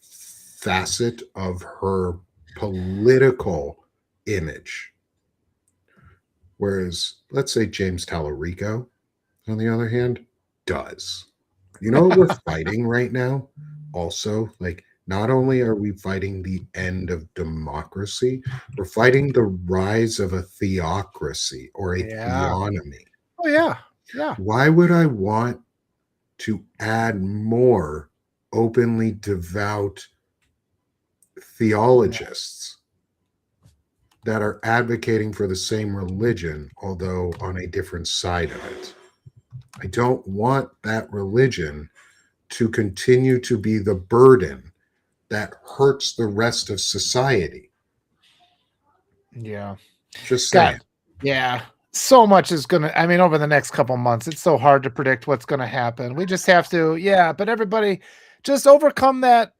facet of her political image. Whereas let's say James Tallarico on the other hand, does. You know what we're fighting right now? Also, like, not only are we fighting the end of democracy, we're fighting the rise of a theocracy or a Yeah. theonomy. Oh yeah. Yeah. Why would I want to add more openly devout Yeah. theologists that are advocating for the same religion, although on a different side of it? I don't want that religion to continue to be the burden that hurts the rest of society. Yeah. Just saying. God. Yeah. So much is gonna, I mean, over the next couple months, it's so hard to predict what's gonna happen. We just have to, yeah, but everybody just overcome that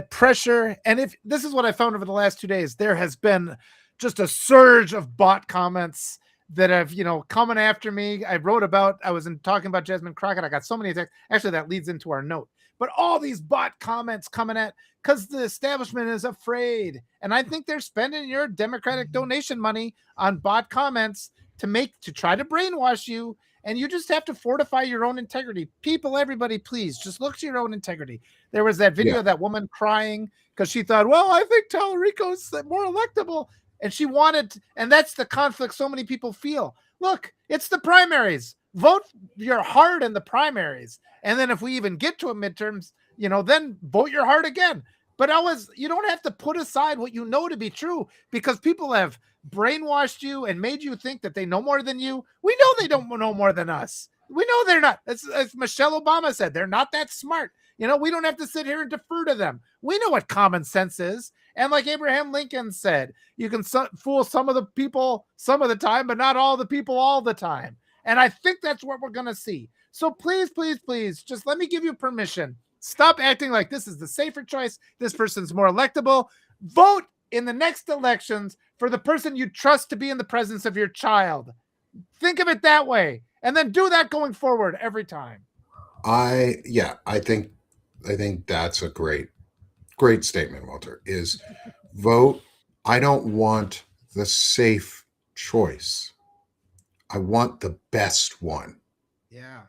pressure. And if this is what I found over the last 2 days, there has been just a surge of bot comments that have, coming after me. I was talking about Jasmine Crockett. I got so many attacks. Actually, that leads into our note. But all these bot comments coming at, because the establishment is afraid. And I think they're spending your Democratic donation money on bot comments to try to brainwash you. And you just have to fortify your own integrity. People, everybody, please just look to your own integrity. There was that video Yeah. of that woman crying because she thought, well, I think Tallarico's more electable. And she wanted, and that's the conflict so many people feel. Look, it's the primaries. Vote your heart in the primaries. And then if we even get to a midterms, then vote your heart again. But you don't have to put aside what you know to be true because people have brainwashed you and made you think that they know more than you. We know they don't know more than us. We know they're not. As Michelle Obama said, they're not that smart. We don't have to sit here and defer to them. We know what common sense is. And like Abraham Lincoln said, you can fool some of the people some of the time, but not all the people all the time. And I think that's what we're going to see. So please, please, please, just let me give you permission. Stop acting like this is the safer choice. This person's more electable. Vote in the next elections for the person you trust to be in the presence of your child. Think of it that way. And then do that going forward every time. I think that's a great statement, Walter, is vote I don't want the safe choice. I want the best one. Yeah.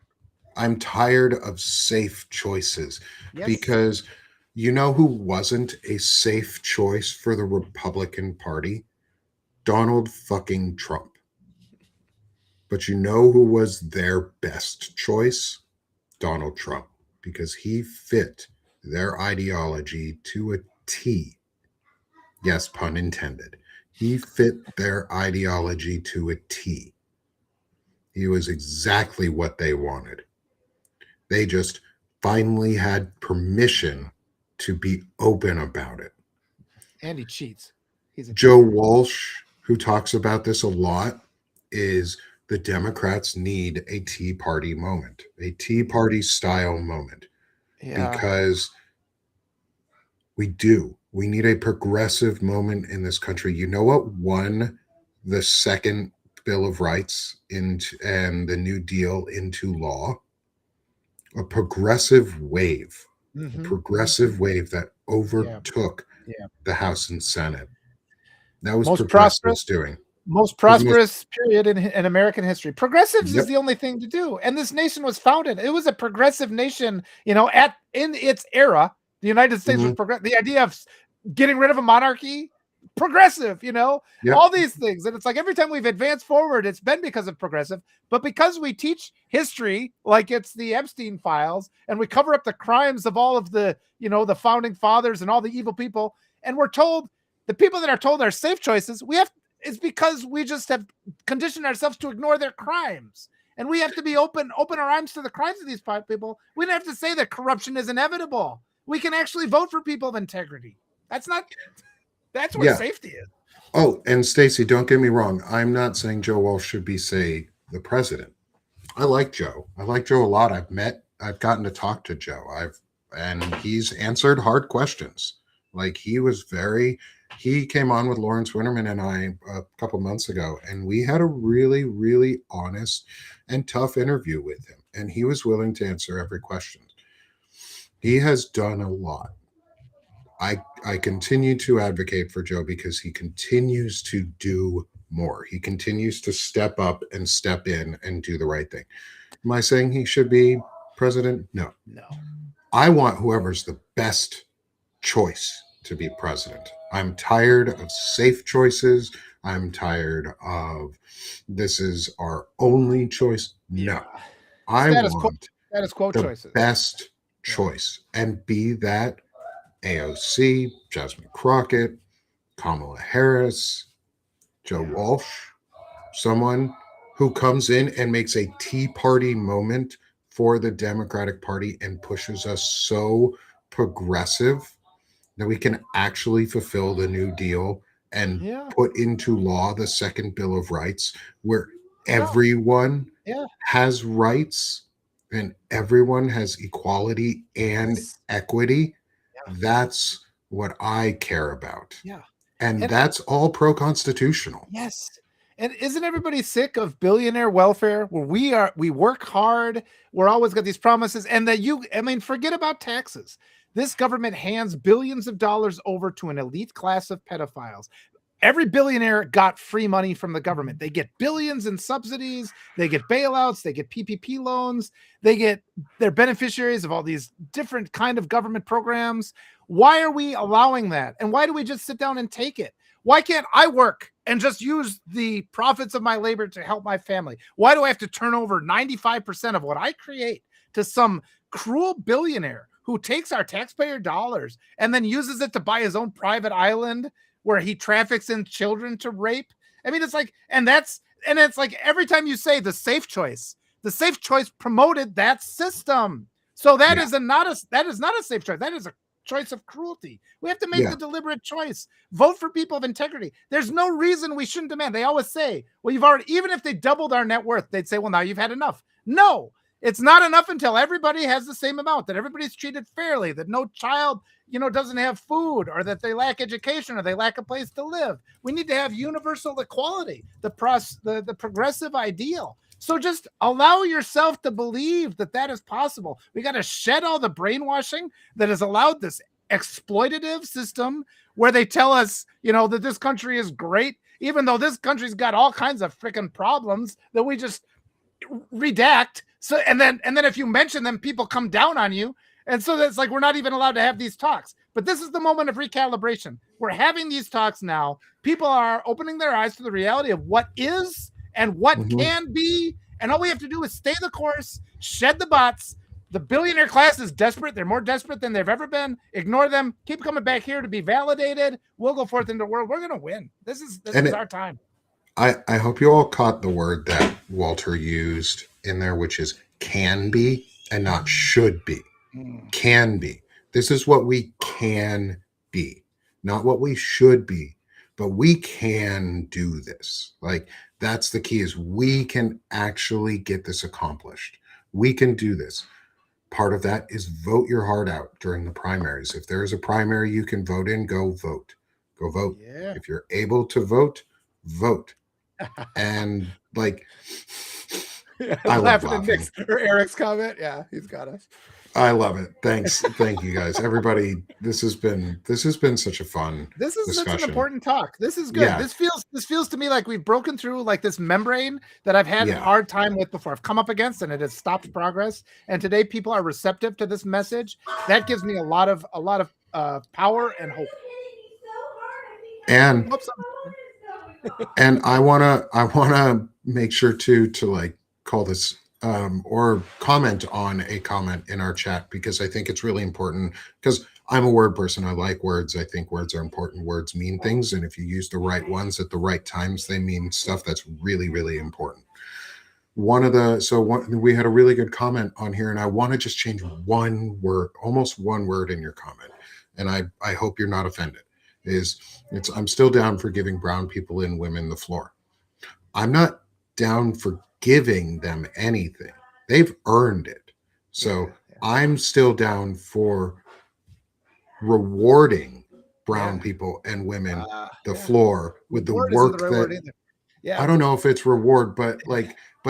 I'm tired of safe choices Yes. because you know who wasn't a safe choice for the Republican Party? Donald fucking Trump. But you know who was their best choice? Donald Trump, because he fit their ideology to a T. Yes, pun intended. He fit their ideology to a T. He was exactly what they wanted. They just finally had permission to be open about it. And he cheats. He's a Joe cheater. Walsh, who talks about this a lot, is the Democrats need a Tea Party moment, a Tea Party style moment, Yeah. because we do. We need a progressive moment in this country. You know what won the second Bill of Rights into and the New Deal into law? A progressive wave, a Mm-hmm. progressive wave that Yeah. overtook Yeah. the House and Senate. That was Most prosperous. progressives doing. Most It was the most, prosperous period in American history. Progressives is yep. the only thing to do. And this nation was founded. It was a progressive nation, in its era. The United States was Mhm. progressive. The idea of getting rid of a monarchy, progressive, Yep. all these things. And it's like every time we've advanced forward, it's been because of progressive, but because we teach history like it's the Epstein files and we cover up the crimes of all of the founding fathers and all the evil people. And we're told the people that are told are safe choices, it's because we just have conditioned ourselves to ignore their crimes. And we have to be open our arms to the crimes of these people. We don't have to say that corruption is inevitable. We can actually vote for people of integrity. That's where Yeah. safety is. Oh, and Stacey, don't get me wrong. I'm not saying Joe Walsh should be, say, the president. I like Joe. I like Joe a lot. I've gotten to talk to Joe. And he's answered hard questions. Like he came on with Lawrence Winterman and I a couple months ago, and we had a really, really honest and tough interview with him. And he was willing to answer every question. He has done a lot. I continue to advocate for Joe because he continues to do more. He continues to step up and step in and do the right thing. Am I saying he should be president? No. No. I want whoever's the best choice to be president. I'm tired of safe choices. I'm tired of this is our only choice. No. Yeah. I Status quo the choices. best Yeah. choice and be that AOC, Jasmine Crockett, Kamala Harris, Joe Yeah. Walsh, someone who comes in and makes a Tea Party moment for the Democratic Party and pushes us so progressive that we can actually fulfill the New Deal and Yeah. put into law the second Bill of Rights, where No. everyone Yeah. has rights and everyone has equality and Yes. equity. Yeah. That's what I care about. Yeah. And And that's all pro constitutional. yes. And isn't everybody sick of billionaire welfare where we work hard, we're always got these promises, and forget about taxes. This government hands billions of dollars over to an elite class of pedophiles. Every billionaire got free money from the government. They get billions in subsidies, they get bailouts, they get PPP loans, they're beneficiaries of all these different kind of government programs. Why are we allowing that? And why do we just sit down and take it? Why can't I work and just use the profits of my labor to help my family? Why do I have to turn over 95% of what I create to some cruel billionaire who takes our taxpayer dollars and then uses it to buy his own private island where he traffics in children to rape? I mean, it's like, and it's like every time you say the safe choice promoted that system. So that Yeah. is not a safe choice. That is a choice of cruelty. We have to make Yeah. the deliberate choice. Vote for people of integrity. There's no reason we shouldn't demand. They always say, well, even if they doubled our net worth, they'd say, well, now you've had enough. No, it's not enough until everybody has the same amount, that everybody's treated fairly, that no child, doesn't have food, or that they lack education, or they lack a place to live. We need to have universal equality, the progressive ideal. So just allow yourself to believe that is possible. We got to shed all the brainwashing that has allowed this exploitative system where they tell us, that this country is great, even though this country's got all kinds of freaking problems that we just redact. So and then if you mention them, people come down on you. And so that's like we're not even allowed to have these talks. But this is the moment of recalibration. We're having these talks now. People are opening their eyes to the reality of what is and what can be. And all we have to do is stay the course, shed the bots. The billionaire class is desperate. They're more desperate than they've ever been. Ignore them. Keep coming back here to be validated. We'll go forth into the world. We're going to win. This is our time. I hope you all caught the word that Walter used in there, which is can be and not should be. Can be. This is what we can be, not what we should be, but we can do this. Like that's the key is we can actually get this accomplished. We can do this. Part of that is vote your heart out during the primaries. If there is a primary you can vote in, go vote. Go vote. Yeah. If you're able to vote, vote. And like I love laughing. Or Eric's comment. Yeah, he's got us. I love it. Thanks. Thank you guys. Everybody, this has been such a fun discussion. Such an important talk. This is good. Yeah. This feels to me like we've broken through like this membrane that I've had a hard time with before. I've come up against and it has stopped progress. And today people are receptive to this message. That gives me a lot of power and hope. And and I wanna make sure to like call this or comment on a comment in our chat because I think it's really important because I'm a word person. I like words. I think words are important. Words mean things. And if you use the right ones at the right times, they mean stuff that's really, really important. We had a really good comment on here and I want to just change one word, almost one word in your comment. And I hope you're not offended. I'm still down for giving brown people and women the floor. I'm not down for giving them anything. They've earned it. So I'm still down for rewarding brown people and women the floor with the work that I don't know if it's reward, but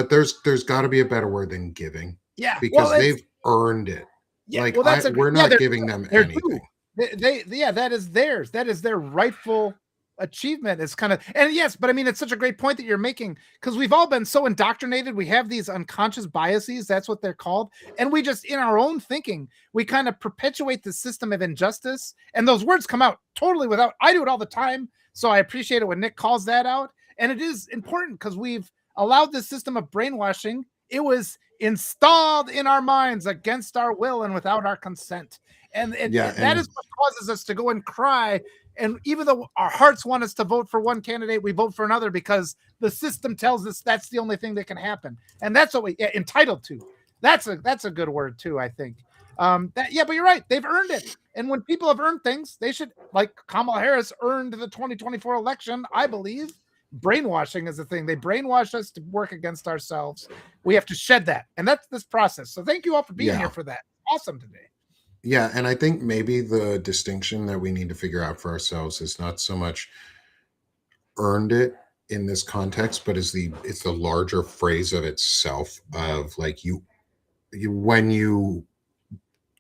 there's got to be a better word than giving. Yeah, because they've earned it. Yeah, we're not giving them anything. That is theirs. That is their rightful achievement. Is kind of, and yes, but I mean, it's such a great point that you're making because we've all been so indoctrinated. We have these unconscious biases. That's what they're called. And we just, in our own thinking, we kind of perpetuate the system of injustice. And those words come out totally without, I do it all the time. So I appreciate it when Nick calls that out. And it is important because we've allowed this system of brainwashing. It was installed in our minds against our will and without our consent. And that is what causes us to go and cry. And even though our hearts want us to vote for one candidate, we vote for another because the system tells us that's the only thing that can happen. And that's what we entitled to. That's a good word too, I think. But you're right. They've earned it. And when people have earned things, they should, like Kamala Harris earned the 2024 election, I believe. Brainwashing is the thing. They brainwash us to work against ourselves. We have to shed that. And that's this process. So thank you all for being here for that. Awesome today. Yeah, and I think maybe the distinction that we need to figure out for ourselves is not so much earned it in this context, but it's the larger phrase of itself of like you when you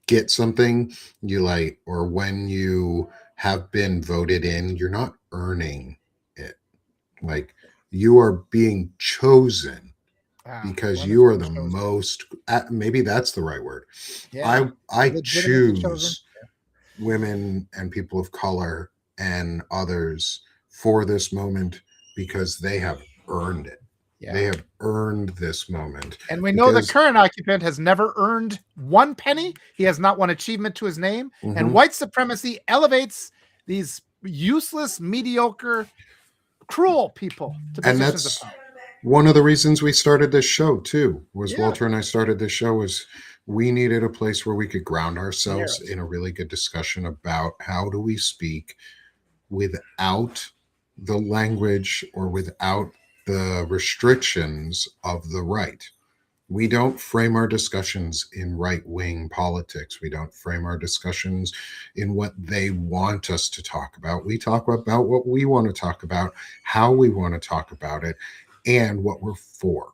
get something you like, or when you have been voted in, you're not earning it. Like you are being chosen. Because you are the most, maybe that's the right word. Yeah, I choose women and people of color and others for this moment because they have earned it. Yeah. They have earned this moment. And we know the current occupant has never earned one penny. He has not one achievement to his name. Mm-hmm. And white supremacy elevates these useless, mediocre, cruel people to positions of power. One of the reasons we started this show too was Walter and I started this show was we needed a place where we could ground ourselves in a really good discussion about how do we speak without the language or without the restrictions of the right. We don't frame our discussions in right-wing politics. We don't frame our discussions in what they want us to talk about. We talk about what we want to talk about, how we want to talk about it, and what we're for.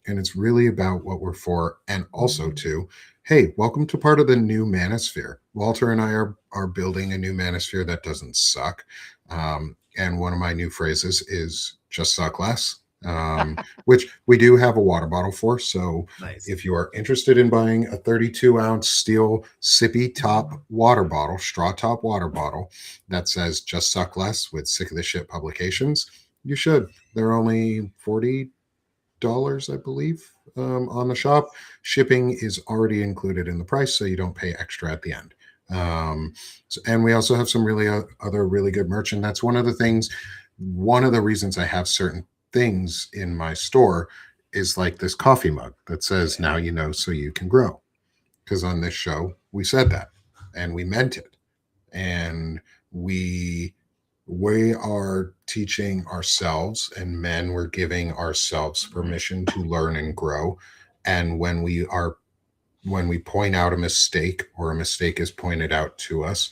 And it's really about what we're for. And also too, hey, welcome to part of the new manosphere. Walter and I are building a new manosphere that doesn't suck. And one of my new phrases is just suck less, which we do have a water bottle for. So Nice. if you are interested in buying a 32-ounce steel sippy top water bottle, straw top water bottle that says just suck less with sick of the shit publications, you should. They're only $40, I believe, on the shop. Shipping is already included in the price, so you don't pay extra at the end. And we also have some really other really good merch, and that's one of the things. One of the reasons I have certain things in my store is like this coffee mug that says "Now you know, so you can grow." Because on this show we said that, and we meant it, and we are teaching ourselves, and men, we're giving ourselves permission to learn and grow. And when we point out a mistake, or a mistake is pointed out to us,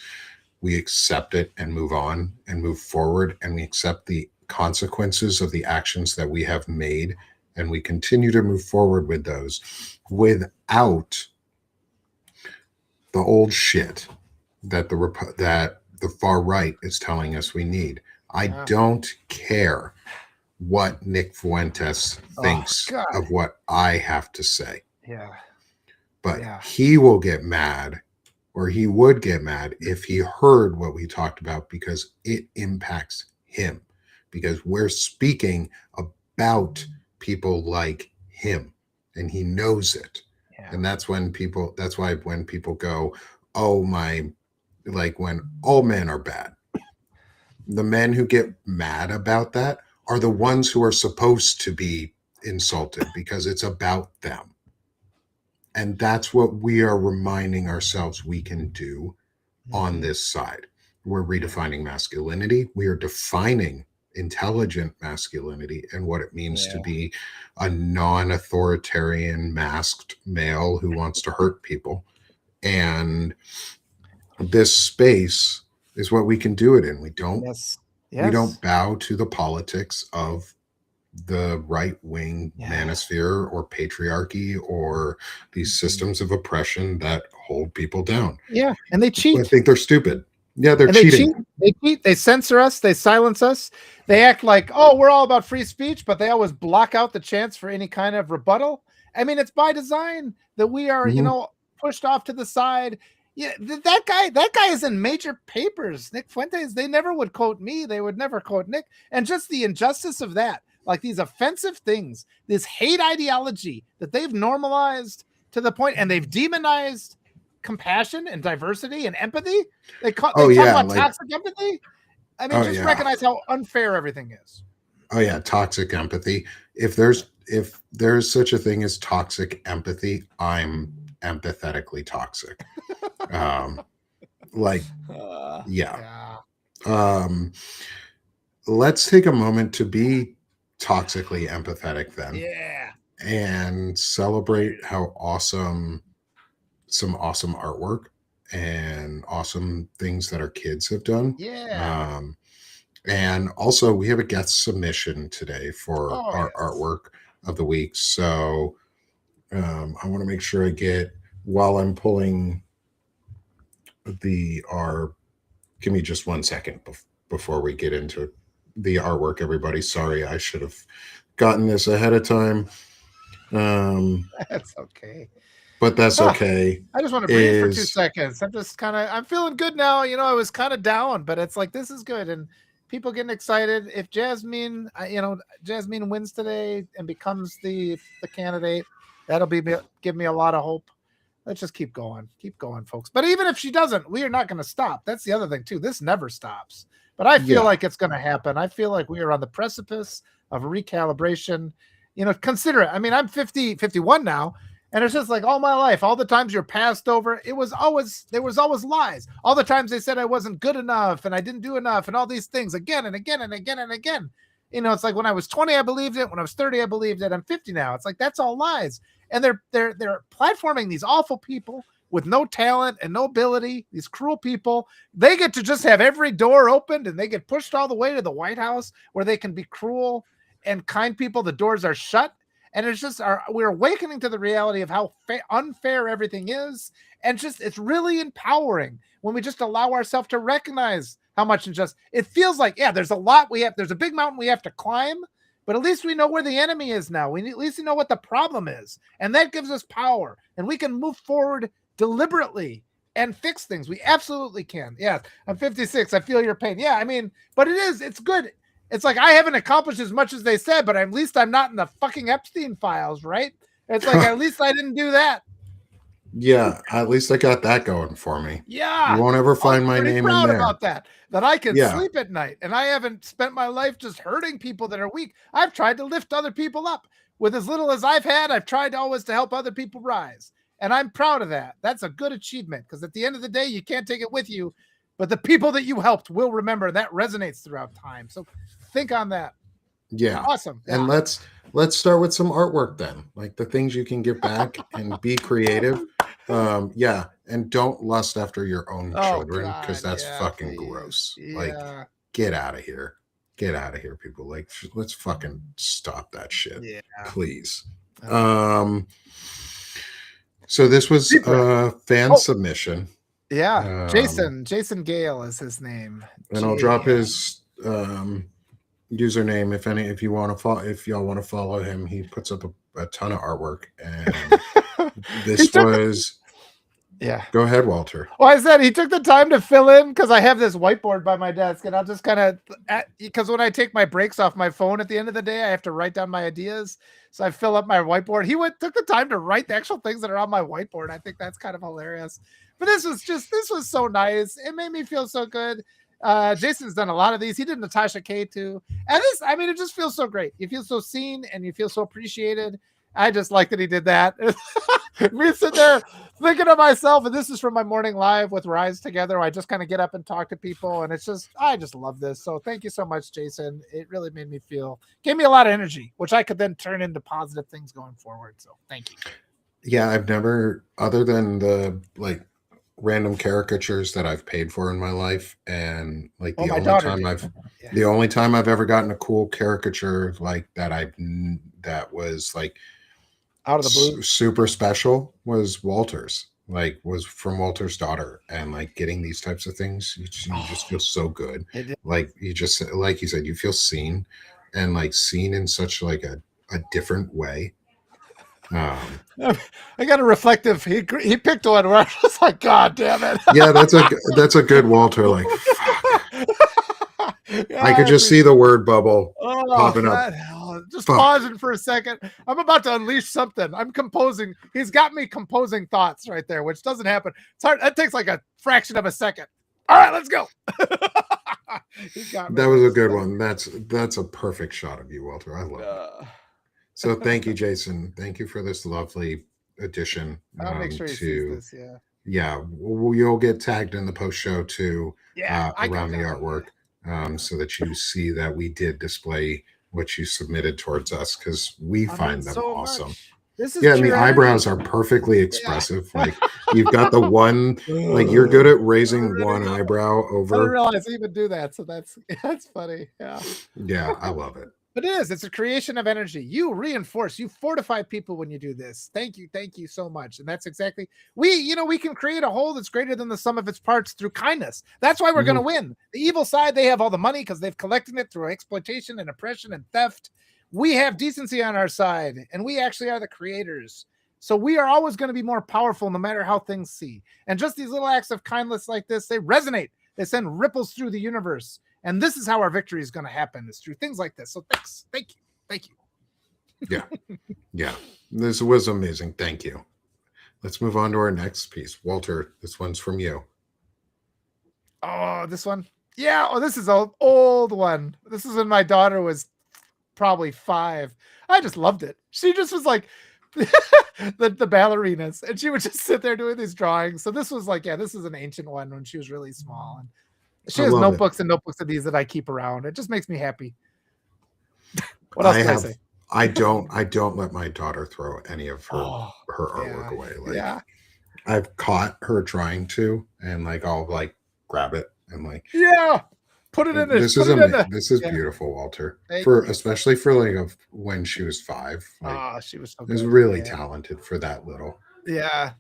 we accept it and move on and move forward, and we accept the consequences of the actions that we have made, and we continue to move forward with those without the old shit that the far right is telling us we need. I don't care what Nick Fuentes thinks of what I have to say. Yeah. But he will get mad, or he would get mad if he heard what we talked about, because it impacts him, because we're speaking about people like him, and he knows it. And that's why when people go, oh my, like when all men are bad, the men who get mad about that are the ones who are supposed to be insulted, because it's about them. And that's what we are reminding ourselves we can do on this side. We're redefining masculinity. We are defining intelligent masculinity and what it means to be a non-authoritarian masked male who wants to hurt people. And this space is what we can do it in. We don't bow to the politics of the right-wing manosphere or patriarchy or these systems of oppression that hold people down. Yeah, and they cheat. I think they're stupid. Yeah, they're cheating. They cheat. They censor us. They silence us. They act like, oh, we're all about free speech, but they always block out the chance for any kind of rebuttal. I mean, it's by design that we are, pushed off to the side. Yeah, that guy is in major papers. Nick Fuentes, they never would quote me. They would never quote Nick. And just the injustice of that, like these offensive things, this hate ideology that they've normalized to the point, and they've demonized compassion and diversity and empathy. They talk about toxic empathy. I mean, recognize how unfair everything is. Oh yeah, toxic empathy. If there's such a thing as toxic empathy, I'm empathetically toxic. Let's take a moment to be toxically empathetic then. Yeah. And celebrate how some awesome artwork and awesome things that our kids have done. Yeah. And also we have a guest submission today for our artwork of the week. So I want to make sure I get, while I'm pulling give me just 1 second before we get into the artwork, everybody. Sorry, I should have gotten this ahead of time. That's okay. But that's okay. I just want to breathe for 2 seconds. I'm feeling good now. I was kind of down, but it's like, this is good. And people getting excited. If Jasmine wins today and becomes the candidate, that'll give me a lot of hope. Let's just keep going, folks. But even if she doesn't, we are not going to stop. That's the other thing too. This never stops. But I feel like it's going to happen. I feel like we are on the precipice of a recalibration. Consider it. I mean, I'm 51 now. And it's just like, all my life, all the times you're passed over, there was always lies. All the times they said I wasn't good enough and I didn't do enough and all these things again and again and again and again. It's like when I was 20, I believed it. When I was 30, I believed it. I'm 50 now. It's like, that's all lies. And they're platforming these awful people with no talent and no ability, these cruel people. They get to just have every door opened, and they get pushed all the way to the White House where they can be cruel, and kind people, the doors are shut. And it's just we're awakening to the reality of how unfair everything is. And it's really empowering when we just allow ourselves to recognize how much injustice. It feels like, there's a big mountain we have to climb, but at least we know where the enemy is now. At least we know what the problem is. And that gives us power. And we can move forward deliberately and fix things. We absolutely can. Yeah, I'm 56. I feel your pain. Yeah, I mean, but it's good. It's like I haven't accomplished as much as they said, but at least I'm not in the fucking Epstein files, right? It's like at least I didn't do that. Yeah, at least I got that going for me. Yeah. You won't ever find my name in there. About that I can sleep at night, and I haven't spent my life just hurting people that are weak. I've tried to lift other people up with as little as I've had. I've tried always to help other people rise, and I'm proud of that. That's a good achievement, because at the end of the day, you can't take it with you, but the people that you helped will remember. That resonates throughout time. So think on that. Yeah. Awesome. And let's start with some artwork then, like the things you can give back and be creative. And don't lust after your own children, because that's fucking gross. Yeah. Like, get out of here. Get out of here, people. Like, let's fucking stop that shit. Yeah. Please. So this was a fan submission. Yeah. Jason Gale is his name. And I'll drop his username if you want to if y'all want to follow him. He puts up a ton of artwork, and this was go ahead, Walter. Well, I said he took the time to fill in, because I have this whiteboard by my desk, and I'll just kind of, because when I take my breaks off my phone at the end of the day, I have to write down my ideas, so I fill up my whiteboard. He took the time to write the actual things that are on my whiteboard. I think that's kind of hilarious. But this was so nice. It made me feel so good. Jason's done a lot of these. He did Natasha K too. And it just feels so great. You feel so seen and you feel so appreciated. I just like that he did that. Me sitting there thinking to myself, and this is from my morning live with Rise Together. I just kind of get up and talk to people, and I just love this. So thank you so much, Jason. It really gave me a lot of energy, which I could then turn into positive things going forward. So thank you. Yeah, I've never, other than the random caricatures that I've paid for in my life, and like the only time I've ever gotten a cool caricature like that was like out of the blue super special was Walter's, was from Walter's daughter, and like getting these types of things, you just feel so good. Like you just, like you said, you feel seen, and like seen in such like a different way. I got a reflective. He picked one where I was like, God damn it. Yeah, that's a good Walter. Like, fuck. I could just see the word bubble popping up. Just pausing for a second. I'm about to unleash something. I'm composing. He's got me composing thoughts right there, which doesn't happen. It's hard. That takes like a fraction of a second. All right, let's go. That was a good one. That's a perfect shot of you, Walter. I love it. So thank you, Jason. Thank you for this lovely addition. I'll make sure he sees this. You'll get tagged in the post show too. Around the artwork, so that you see that we did display what you submitted towards us, because we find them awesome. Much. This is and the eyebrows are perfectly expressive. Like you've got the one, like you're good at raising one eyebrow over. I didn't realize I even do that, so that's funny. Yeah, I love it. But it's a creation of energy. You reinforce, you fortify people when you do this. Thank you so much. And that's exactly, we can create a whole that's greater than the sum of its parts through kindness. That's why we're going to win. The evil side, they have all the money because they've collected it through exploitation and oppression and theft. We have decency on our side, and we actually are the creators. So we are always going to be more powerful no matter how things see. And just these little acts of kindness like this, they resonate. They send ripples through the universe. And this is how our victory is going to happen, is through things like this. So thanks. Thank you. Yeah. This was amazing. Thank you. Let's move on to our next piece. Walter, this one's from you. Oh, this one? Yeah. Oh, this is an old one. This is when my daughter was probably 5. I just loved it. She just was like the ballerinas, and she would just sit there doing these drawings. So this was like, this is an ancient one when she was really small. And she has notebooks and notebooks of these that I keep around. It just makes me happy. What else can I say? I don't let my daughter throw any of her artwork away. Like, I've caught her trying to, and like I'll like grab it and like Put it in This put is it in the this is yeah. beautiful, Walter. Thank For you. especially for like when she was 5, like Oh, she was so is good. really Yeah. talented for that little. Yeah.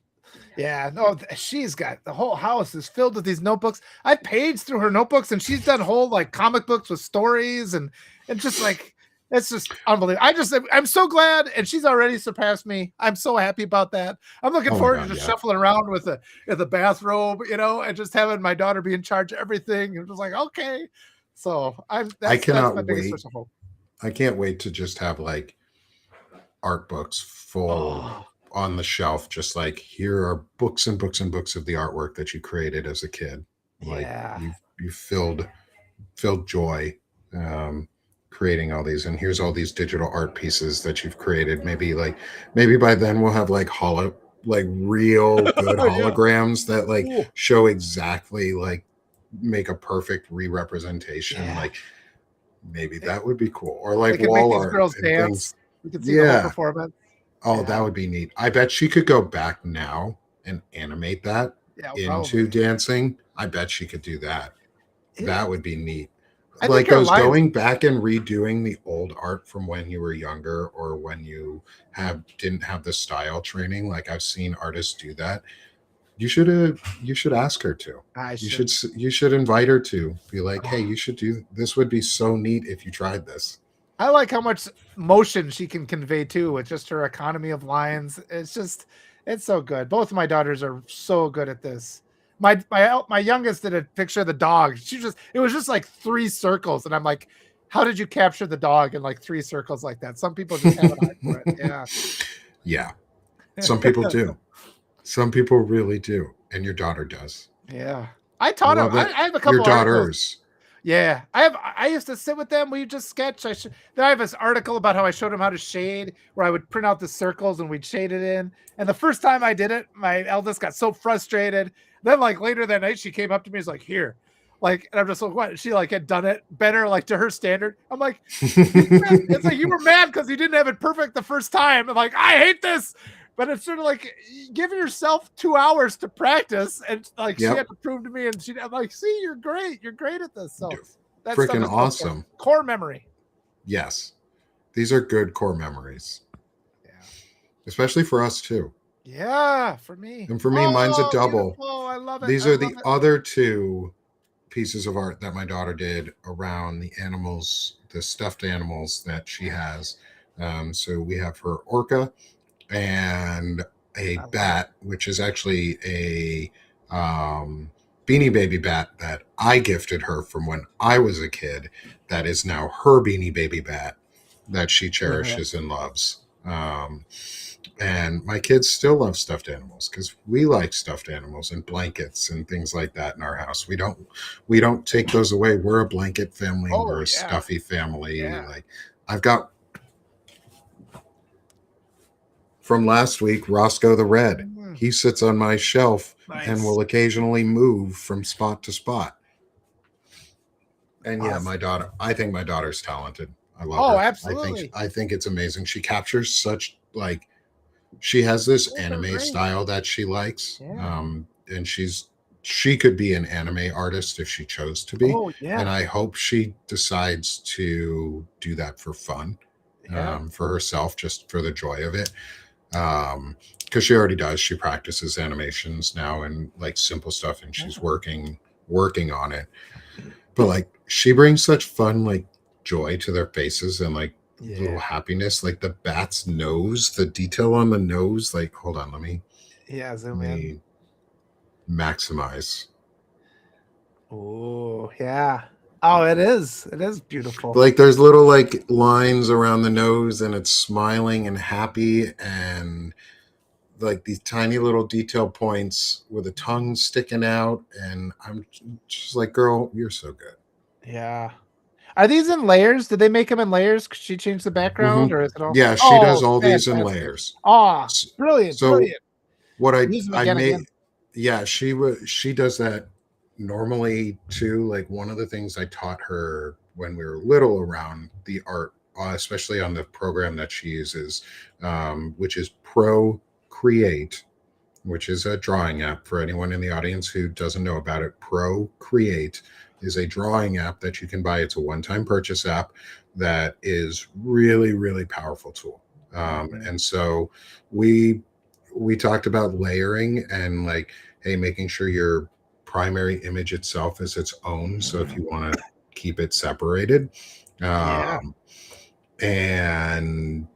Yeah. No, she's got the whole house is filled with these notebooks. I paged through her notebooks and she's done whole like comic books with stories and just like it's just unbelievable. I'm so glad, and she's already surpassed me. I'm so happy about that. I'm looking Oh my forward to god, just yeah. shuffling around with the bathrobe, and just having my daughter be in charge of everything. And just like, okay. So I that's my cannot biggest source wait. of hope. I can't wait to just have like art books full Oh, on the shelf, just like here are books and books and books of the artwork that you created as a kid. Like yeah. you filled joy, um, creating all these, and here's all these digital art pieces that you've created. Maybe by then we'll have like like real good Yeah. holograms that like Ooh, show exactly like make a perfect re-representation. yeah. Like maybe that would be cool, or like They could make wall these art girls and things. dance. We could see the whole Yeah. performance. Oh, that Yeah. would be neat. I bet she could go back now and animate that Yeah, into probably. dancing. I bet she could do that. It, That would be neat. I think Like her those lines. going back and redoing the old art from when you were younger or when you have didn't have the style training. Like I've seen artists do that. You should ask her to. I should. You should invite her to be like, hey, Oh, you should do this. Would be so neat if you tried this. I like how much motion she can convey too with just her economy of lines. It's so good. Both of my daughters are so good at this. My youngest did a picture of the dog. It was just like 3 circles, and I'm like, how did you capture the dog in like 3 circles like that? Some people just have an eye for it. Yeah. Yeah, some people do. Some people really do, and your daughter does. Yeah. I I taught him. love that. I have a Your couple articles. daughters. Yeah, I used to sit with them. We just sketch. Then I have this article about how I showed them how to shade, where I would print out the circles and we'd shade it in. And the first time I did it, my eldest got so frustrated. Then like later that night, she came up to me and was like, "Here," like, and I'm just like, "What?" She like had done it better, like to her standard. I'm like, it's like you were mad because you didn't have it perfect the first time. I'm like, I hate this. But it's sort of like give yourself 2 hours to practice, and like she Yep. had to prove to me, and I'm like, see, you're great at this. So that stuff Freaking is so good. awesome. Core memory. Yes. These are good core memories, Yeah, especially for us too. yeah, for me. And for me, mine's a Oh, double. beautiful! I love it. These I are love the it. other two pieces of art that my daughter did around the animals, the stuffed animals that she has. So we have her orca and a I love it. bat, which is actually a beanie baby bat that I gifted her from when I was a kid. That is now her beanie baby bat that she cherishes and loves. And my kids still love stuffed animals because we like stuffed animals and blankets and things like that in our house. We don't take those away. We're a blanket family. Oh We're a yeah, stuffy family. yeah. Like I've got from last week, Roscoe the Red. Mm, He sits on my shelf and nice. will occasionally move from spot to spot. And yeah, Awesome. I think my daughter's talented. I love Oh, her. absolutely. I think it's amazing. She captures such like she has this Both are anime great. style that she likes. Yeah. And she could be an anime artist if she chose to be. Oh And yeah. I hope she decides to do that for fun, Yeah. for herself, just for the joy of it. Because she already does. She practices animations now and like simple stuff, and she's Yeah. working on it. But like she brings such fun like joy to their faces and like little Yeah. happiness, like the bat's nose, the detail on the nose. Like, hold on, Yeah. let Zoom in. me maximize. Oh yeah. Oh, it is. It is beautiful. Like there's little like lines around the nose, and it's smiling and happy, and like these tiny little detail points with a tongue sticking out, and I'm just like, girl, you're so good. Yeah. Are these in layers? Did they make them in layers? Could she change the background, Hmm. or is it all? Yeah, she does Oh, all these in fantastic! layers. Ah, S- brilliant, So brilliant. what Use them I again, made, again. yeah, she does that normally too. Like one of the things I taught her when we were little around the art, especially on the program that she uses, which is Procreate, which is a drawing app for anyone in the audience who doesn't know about it. Procreate. is a drawing app that you can buy. It's a one-time purchase app that is really, really powerful tool. And so we talked about layering and like, hey, making sure your primary image itself is its own. So if you want to keep it separated, Yeah. and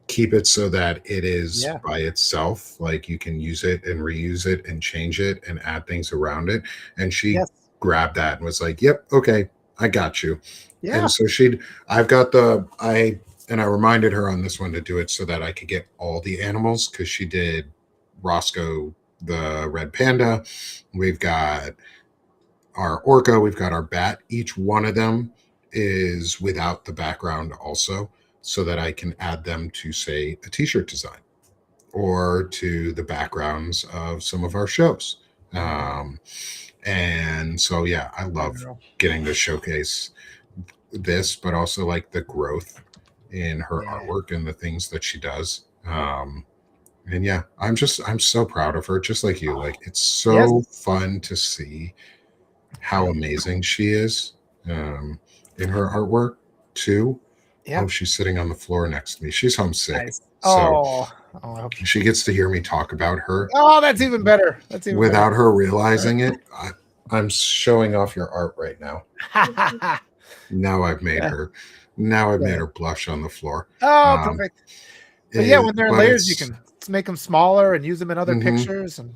keep it so that it is Yeah. by itself, like you can use it and reuse it and change it and add things around it. And she Yes. grabbed that and was like, yep, okay, I got you. Yeah. And so I reminded her on this one to do it so that I could get all the animals, because she did Roscoe the red panda. We've got our orca, we've got our bat. Each one of them is without the background also, so that I can add them to, say, a t-shirt design or to the backgrounds of some of our shows. And so, yeah, I love getting to showcase this, but also like the growth in her artwork and the things that she does. And yeah, I'm so proud of her, just like you. Like, it's so fun to see how amazing she is in her artwork too. Yeah. Oh, she's sitting on the floor next to me. She's homesick. Nice. So she gets to hear me talk about her. Oh, that's even better. That's even without better. her realizing it. I'm showing off your art right now. Now I've made her. Now I've made her blush on the floor. Oh, perfect. But yeah, when they're in layers, you can make them smaller and use them in other pictures. And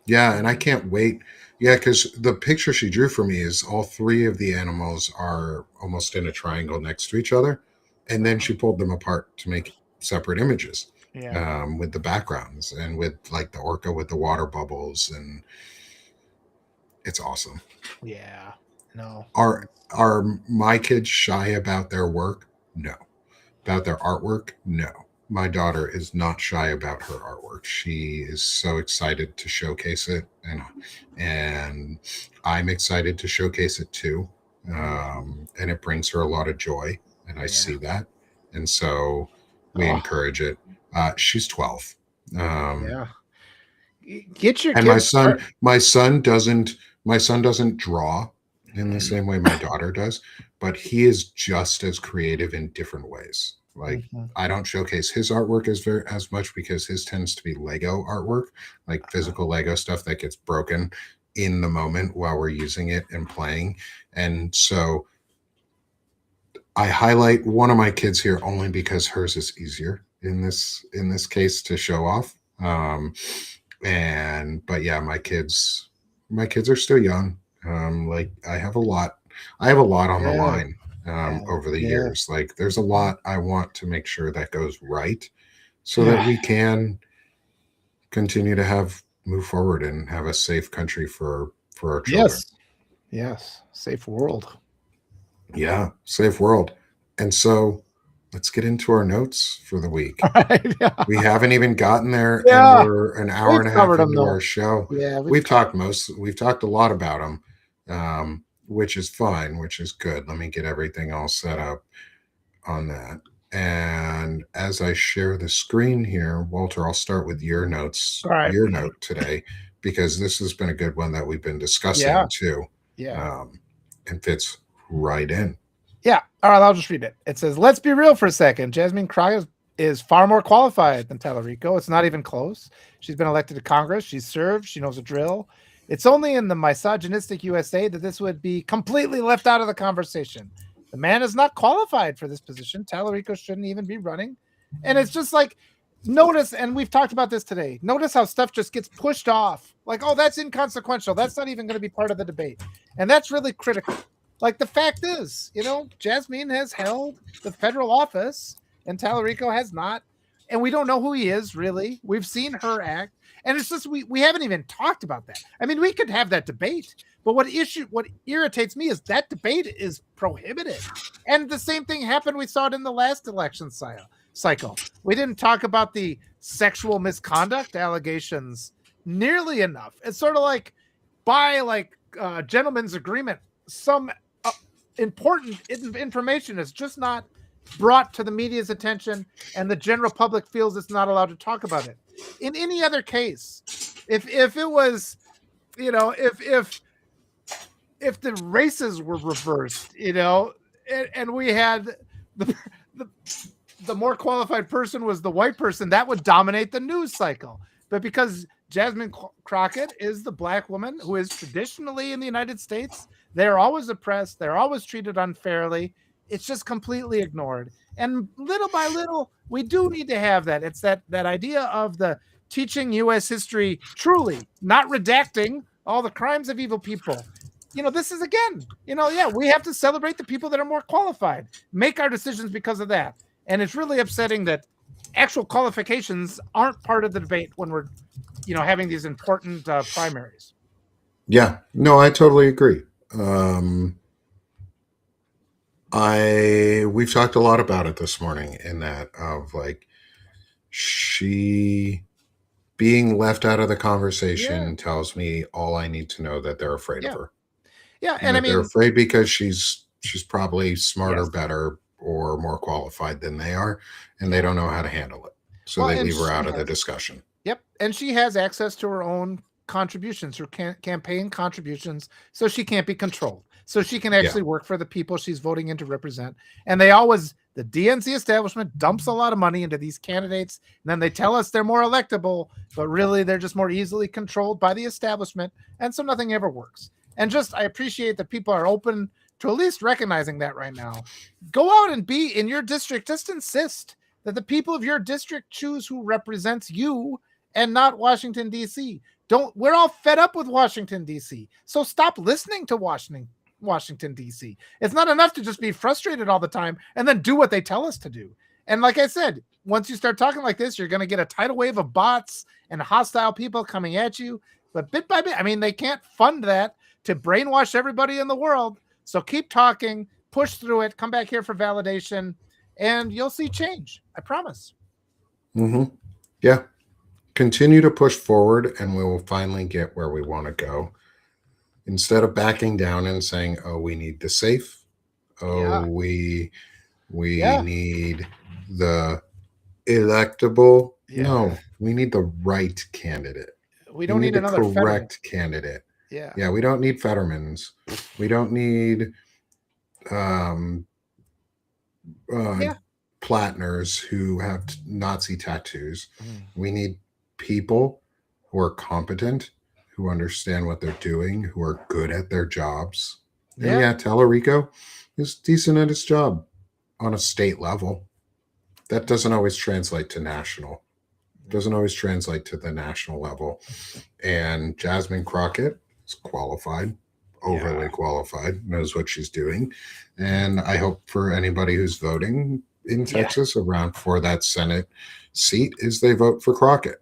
yeah, and I can't wait. Yeah, because the picture she drew for me is all three of the animals are almost in a triangle next to each other, and then she pulled them apart to make separate images. With the backgrounds and with like the orca with the water bubbles, and it's awesome. Yeah. No. Are my kids shy about their work? No. About their artwork? No. My daughter is not shy about her artwork. She is so excited to showcase it, and I'm excited to showcase it too. And it brings her a lot of joy, and I see that, and so we encourage it. She's 12. Get your and kids. my son doesn't draw in the same way my daughter does, but he is just as creative in different ways. Like, I don't showcase his artwork as much because his tends to be Lego artwork, like physical Lego stuff that gets broken in the moment while we're using it and playing. And so I highlight one of my kids here only because hers is easier in this case to show off. But yeah, my kids are still young. Like I have a lot on the line over the years. Like there's a lot I want to make sure that goes right so that we can continue to move forward and have a safe country for our children. Yes. Safe world. Yeah. Safe world. And so let's get into our notes for the week. We haven't even gotten there, and we're an hour and a half into our show. We've talked a lot about them, which is fine, which is good. Let me get everything all set up on that. And as I share the screen here, Walter, I'll start with your notes, your note today, because this has been a good one that we've been discussing too. And fits right in. Yeah. All right. I'll just read it. It says, let's be real for a second. Jasmine Crockett is far more qualified than Tallarico. It's not even close. She's been elected to Congress. She's served. She knows the drill. It's only in the misogynistic USA that this would be completely left out of the conversation. The man is not qualified for this position. Tallarico shouldn't even be running. And it's just like, notice, and we've talked about this today, notice how stuff just gets pushed off. Like, oh, that's inconsequential. That's not even going to be part of the debate. And that's really critical. Like, the fact is, Jasmine has held the federal office and Tallarico has not. And we don't know who he is, really. We've seen her act. And it's just, we haven't even talked about that. I mean, we could have that debate. But what irritates me is that debate is prohibited. And the same thing happened. We saw it in the last election cycle. We didn't talk about the sexual misconduct allegations nearly enough. It's sort of like by gentleman's agreement, some important information is just not brought to the media's attention, and the general public feels it's not allowed to talk about it. In any other case, if it was, if if the races were reversed, and we had the, the the more qualified person was the white person, that would dominate the news cycle. But because Jasmine Crockett is the black woman who is traditionally in the United States, they're always oppressed, they're always treated unfairly. It's just completely ignored. And little by little, we do need to have that. It's that idea of the teaching U.S. history truly, not redacting all the crimes of evil people. This is again, we have to celebrate the people that are more qualified, make our decisions because of that. And it's really upsetting that actual qualifications aren't part of the debate when we're, having these important primaries. Yeah, no, I totally agree. We've talked a lot about it this morning in that of like she being left out of the conversation tells me all I need to know, that they're afraid of her. Yeah, and I mean, they're afraid because she's probably smarter, better, or more qualified than they are, and they don't know how to handle it. So they leave her out of the discussion. Yep, and she has access to her own contributions, her campaign contributions, so she can't be controlled. So she can actually work for the people she's voting in to represent. And the DNC establishment dumps a lot of money into these candidates, and then they tell us they're more electable, but really they're just more easily controlled by the establishment, and so nothing ever works. And I appreciate that people are open to at least recognizing that right now. Go out and be in your district. Just insist that the people of your district choose who represents you and not Washington, D.C. We're all fed up with Washington, D.C. So stop listening to Washington, D.C. It's not enough to just be frustrated all the time and then do what they tell us to do. And like I said, once you start talking like this, you're going to get a tidal wave of bots and hostile people coming at you. But bit by bit, I mean, they can't fund that to brainwash everybody in the world. So keep talking, push through it, come back here for validation, and you'll see change. I promise. Mm-hmm. Yeah. Continue to push forward, and we will finally get where we want to go. Instead of backing down and saying, "Oh, we need the safe. Oh, we need the electable." Yeah. No, we need the right candidate. We don't need another correct candidate. Yeah. Yeah, we don't need Fettermans. We don't need Plattners who have Nazi tattoos. We need people who are competent, who understand what they're doing, who are good at their jobs. And Tallarico is decent at his job on a state level. That doesn't always translate to national. Doesn't always translate to the national level. And Jasmine Crockett is qualified, overly qualified, knows what she's doing. And I hope for anybody who's voting in Texas around for that Senate seat is they vote for Crockett.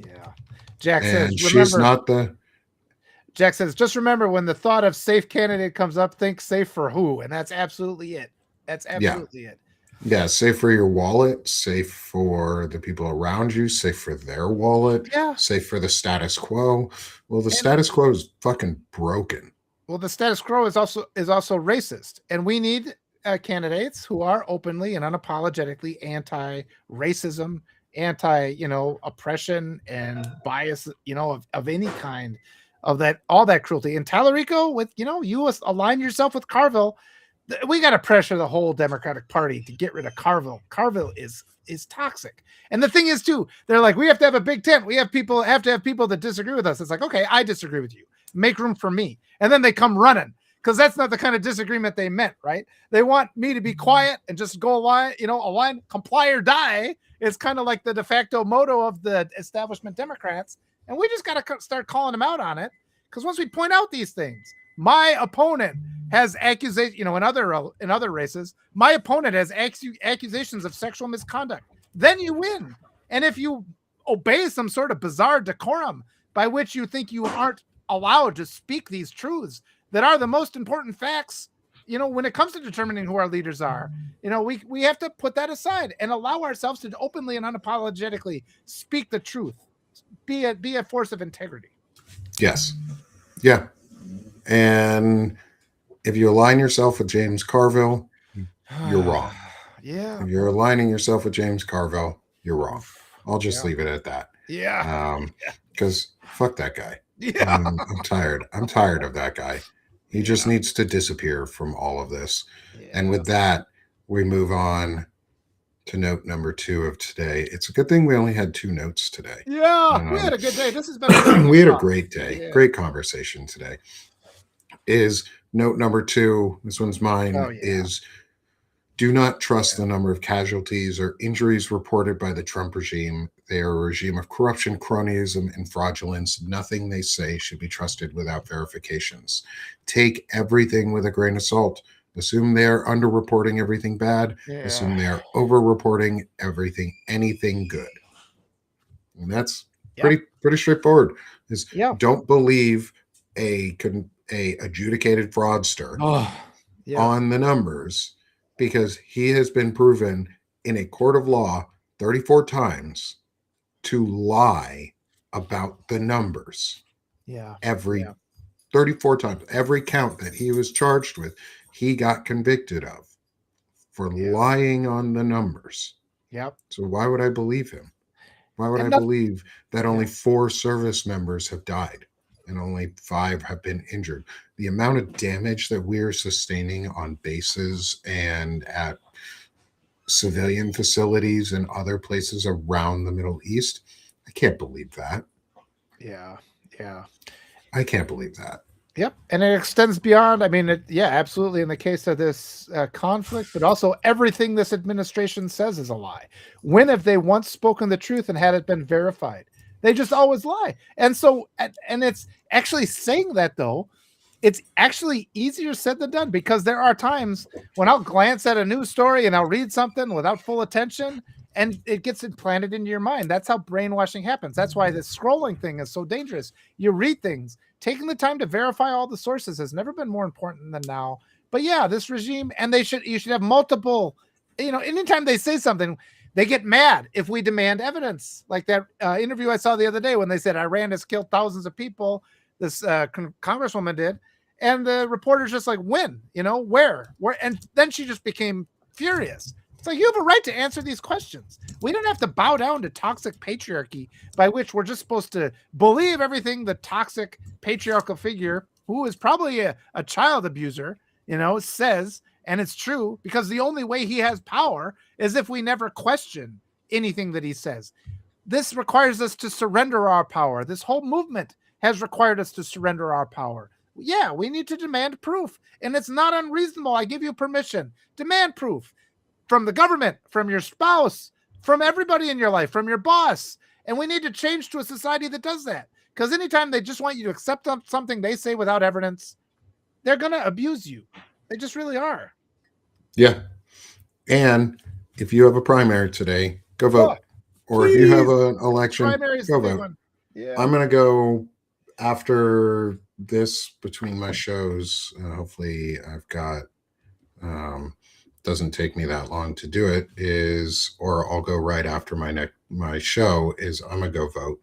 Yeah. Jack and says, she's not the... Jack says, just remember when the thought of safe candidate comes up, think safe for who? And that's absolutely it. That's absolutely it. Yeah, safe for your wallet, safe for the people around you, safe for their wallet, safe for the status quo. Well, the status quo is fucking broken. Well, the status quo is also racist, and we need candidates who are openly and unapologetically anti-racism, oppression and bias, of any kind, of that, all that cruelty. And Tallarico, with you align yourself with Carville. We got to pressure the whole Democratic Party to get rid of Carville. Carville is toxic. And the thing is, too, they're like, we have to have a big tent. We have to have people that disagree with us. It's like, okay, I disagree with you. Make room for me. And then they come running, because that's not the kind of disagreement they meant, right? They want me to be quiet and just go align, comply or die. It's kind of like the de facto motto of the establishment Democrats. And we just got to start calling them out on it, because once we point out these things, my opponent has accusations, in other races, my opponent has accusations of sexual misconduct. Then you win. And if you obey some sort of bizarre decorum by which you think you aren't allowed to speak these truths that are the most important facts, when it comes to determining who our leaders are, we have to put that aside and allow ourselves to openly and unapologetically speak the truth, be a force of integrity. Yes. Yeah. And if you align yourself with James Carville, you're wrong. Yeah. If you're aligning yourself with James Carville, you're wrong. I'll just leave it at that. Yeah. Because fuck that guy. Yeah. I'm tired. I'm tired of that guy. He just needs to disappear from all of this. Yeah. And with that, we move on to note number 2 of today. It's a good thing we only had 2 notes today. Yeah, we had a good day. This has been a really we had a talk. great day. Yeah. Great conversation today. Is note number 2, this one's mine, is do not trust the number of casualties or injuries reported by the Trump regime. They are a regime of corruption, cronyism, and fraudulence. Nothing they say should be trusted without verifications. Take everything with a grain of salt. Assume they are underreporting everything bad. Assume they are overreporting anything good. And that's pretty straightforward. Is don't believe a adjudicated fraudster on the numbers, because he has been proven in a court of law 34 times to lie about the numbers. 34 times. Every count that he was charged with, he got convicted of for lying on the numbers. So why would I believe him? Why would I believe that only 4 service members have died and only 5 have been injured? The amount of damage that we're sustaining on bases and at civilian facilities and other places around the Middle East, I can't believe that. I can't believe that. And it extends beyond. I mean, absolutely. In the case of this conflict, but also everything this administration says is a lie. When have they once spoken the truth and had it been verified? They just always lie. And so, and it's actually saying that, though, it's actually easier said than done, because there are times when I'll glance at a news story and I'll read something without full attention, and it gets implanted into your mind. That's how brainwashing happens. That's why this scrolling thing is so dangerous. You read things. Taking the time to verify all the sources has never been more important than now. But this regime, and you should have multiple, anytime they say something, they get mad if we demand evidence. Like that interview I saw the other day when they said Iran has killed thousands of people, this congresswoman did. And the reporter's just like, when, where? And then she just became furious. It's like, you have a right to answer these questions. We don't have to bow down to toxic patriarchy, by which we're just supposed to believe everything the toxic patriarchal figure, who is probably a child abuser, says. And it's true, because the only way he has power is if we never question anything that he says. This requires us to surrender our power. This whole movement has required us to surrender our power. We need to demand proof. And it's not unreasonable. I give you permission. Demand proof. From the government, from your spouse, from everybody in your life, from your boss. And we need to change to a society that does that. Because anytime they just want you to accept something they say without evidence, they're going to abuse you. They just really are. Yeah. And if you have a primary today, go vote. Or if you have an election, go vote. I'm going to go after this between my shows. Hopefully I've got... doesn't take me that long to do it, or I'll go right after my show, I'm gonna go vote.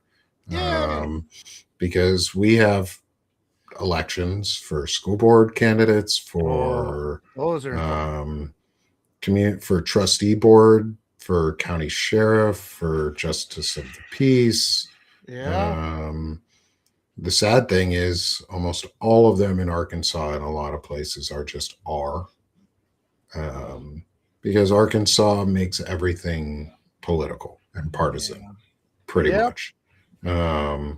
Because we have elections for school board candidates, for for trustee board, for county sheriff, for justice of the peace. The sad thing is almost all of them in Arkansas and a lot of places are just because Arkansas makes everything political and partisan, pretty much. They're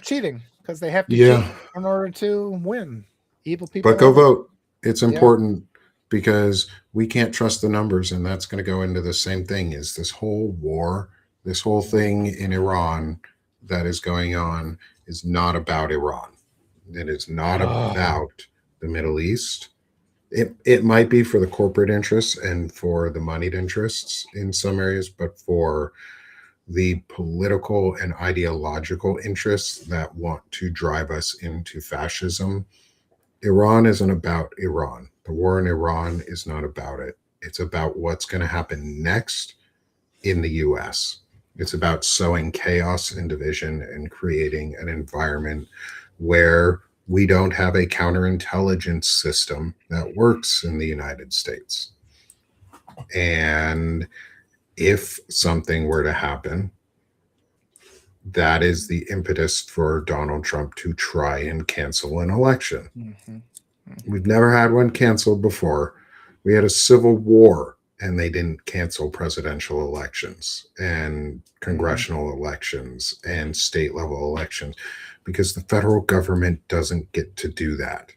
cheating, because they have to cheat in order to win. Evil people. But go vote. It's important, because we can't trust the numbers, and that's going to go into the same thing. Is this whole war, this whole thing in Iran that is going on, is not about Iran. It is not about the Middle East. It might be for the corporate interests and for the moneyed interests in some areas, but for the political and ideological interests that want to drive us into fascism, Iran isn't about Iran. The war in Iran is not about it. It's about what's going to happen next in the U.S. It's about sowing chaos and division and creating an environment where we don't have a counterintelligence system that works in the United States. And if something were to happen, that is the impetus for Donald Trump to try and cancel an election. We've never had one canceled before. We had a civil war and they didn't cancel presidential elections and congressional elections and state level elections because the federal government doesn't get to do that.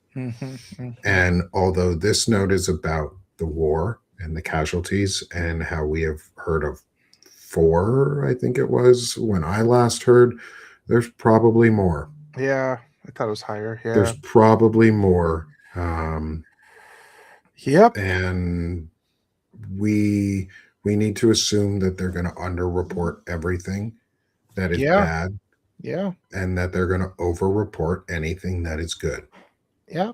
And although this note is about the war and the casualties and how we have heard of 4, I think it was when I last heard, there's probably more. Yeah, I thought it was higher. Yeah. There's probably more. Yep. And we need to assume that they're going to underreport everything that is bad. Yeah. And that they're going to overreport anything that is good. Yeah.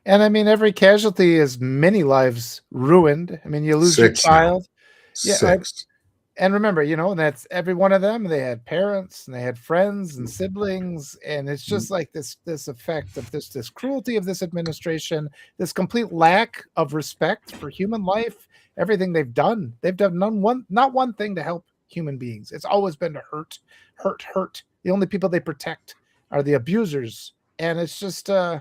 And I mean, every casualty is many lives ruined. I mean, you lose your child. Now. 6. And remember, that's every one of them. They had parents and they had friends and siblings. And it's just like this effect of this cruelty of this administration, this complete lack of respect for human life, everything they've done. They've done not one thing to help human beings. It's always been to hurt. The only people they protect are the abusers. And it's just, I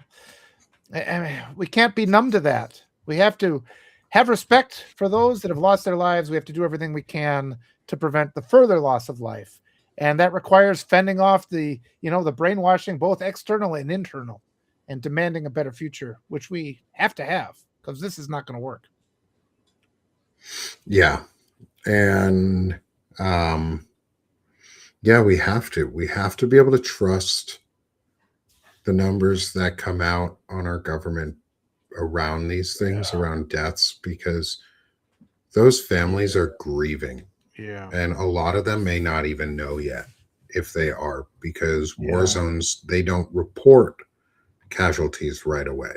mean, we can't be numb to that. We have to have respect for those that have lost their lives. We have to do everything we can to prevent the further loss of life. And that requires fending off the brainwashing, both external and internal, and demanding a better future, which we have to have because this is not going to work. Yeah. And, we have to. We have to be able to trust the numbers that come out on our government around these things, around deaths, because those families are grieving. Yeah. And a lot of them may not even know yet if they are, because war zones, they don't report casualties right away.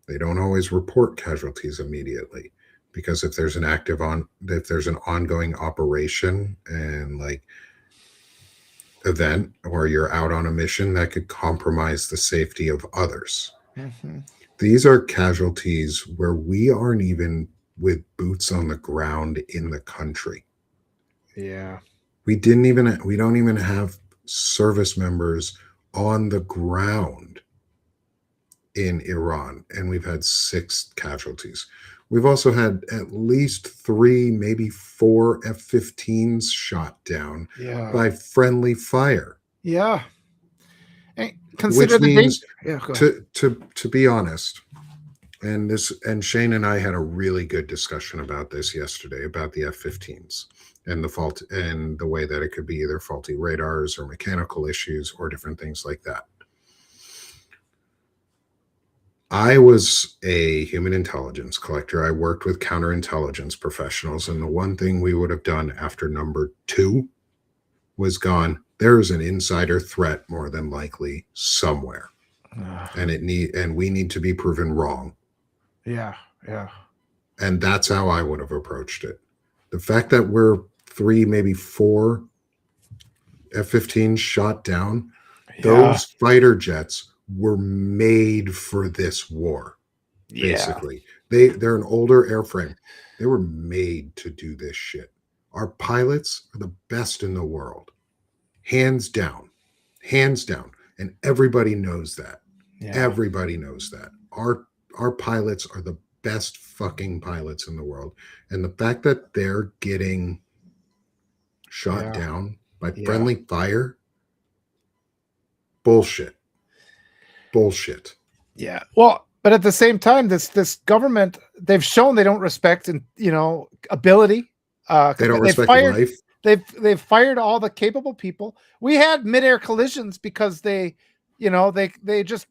They don't always report casualties immediately, because if there's an ongoing operation and like event, or you're out on a mission that could compromise the safety of others. These are casualties where we aren't even with boots on the ground in the country. Yeah. We don't even have service members on the ground in Iran, and we've had 6 casualties. We've also had at least 3, maybe 4 F-15s shot down by friendly fire. Yeah. And consider which means, to be honest, and Shane and I had a really good discussion about this yesterday, about the F-15s and the fault and the way that it could be either faulty radars or mechanical issues or different things like that. I was a human intelligence collector. I worked with counterintelligence professionals, and the one thing we would have done after number 2 was gone, there is an insider threat more than likely somewhere. And we need to be proven wrong. Yeah. And that's how I would have approached it. The fact that we're 3, maybe 4 F-15s shot down, those fighter jets were made for this war. Basically, they're an older airframe. They were made to do this shit. Our pilots are the best in the world, hands down, and everybody knows that. Everybody knows that. Our pilots are the best fucking pilots in the world, and the fact that they're getting shot down by friendly fire, bullshit. Yeah. Well, but at the same time, this government, they've shown they don't respect ability. They don't respect life. They've fired all the capable people. We had midair collisions because they just,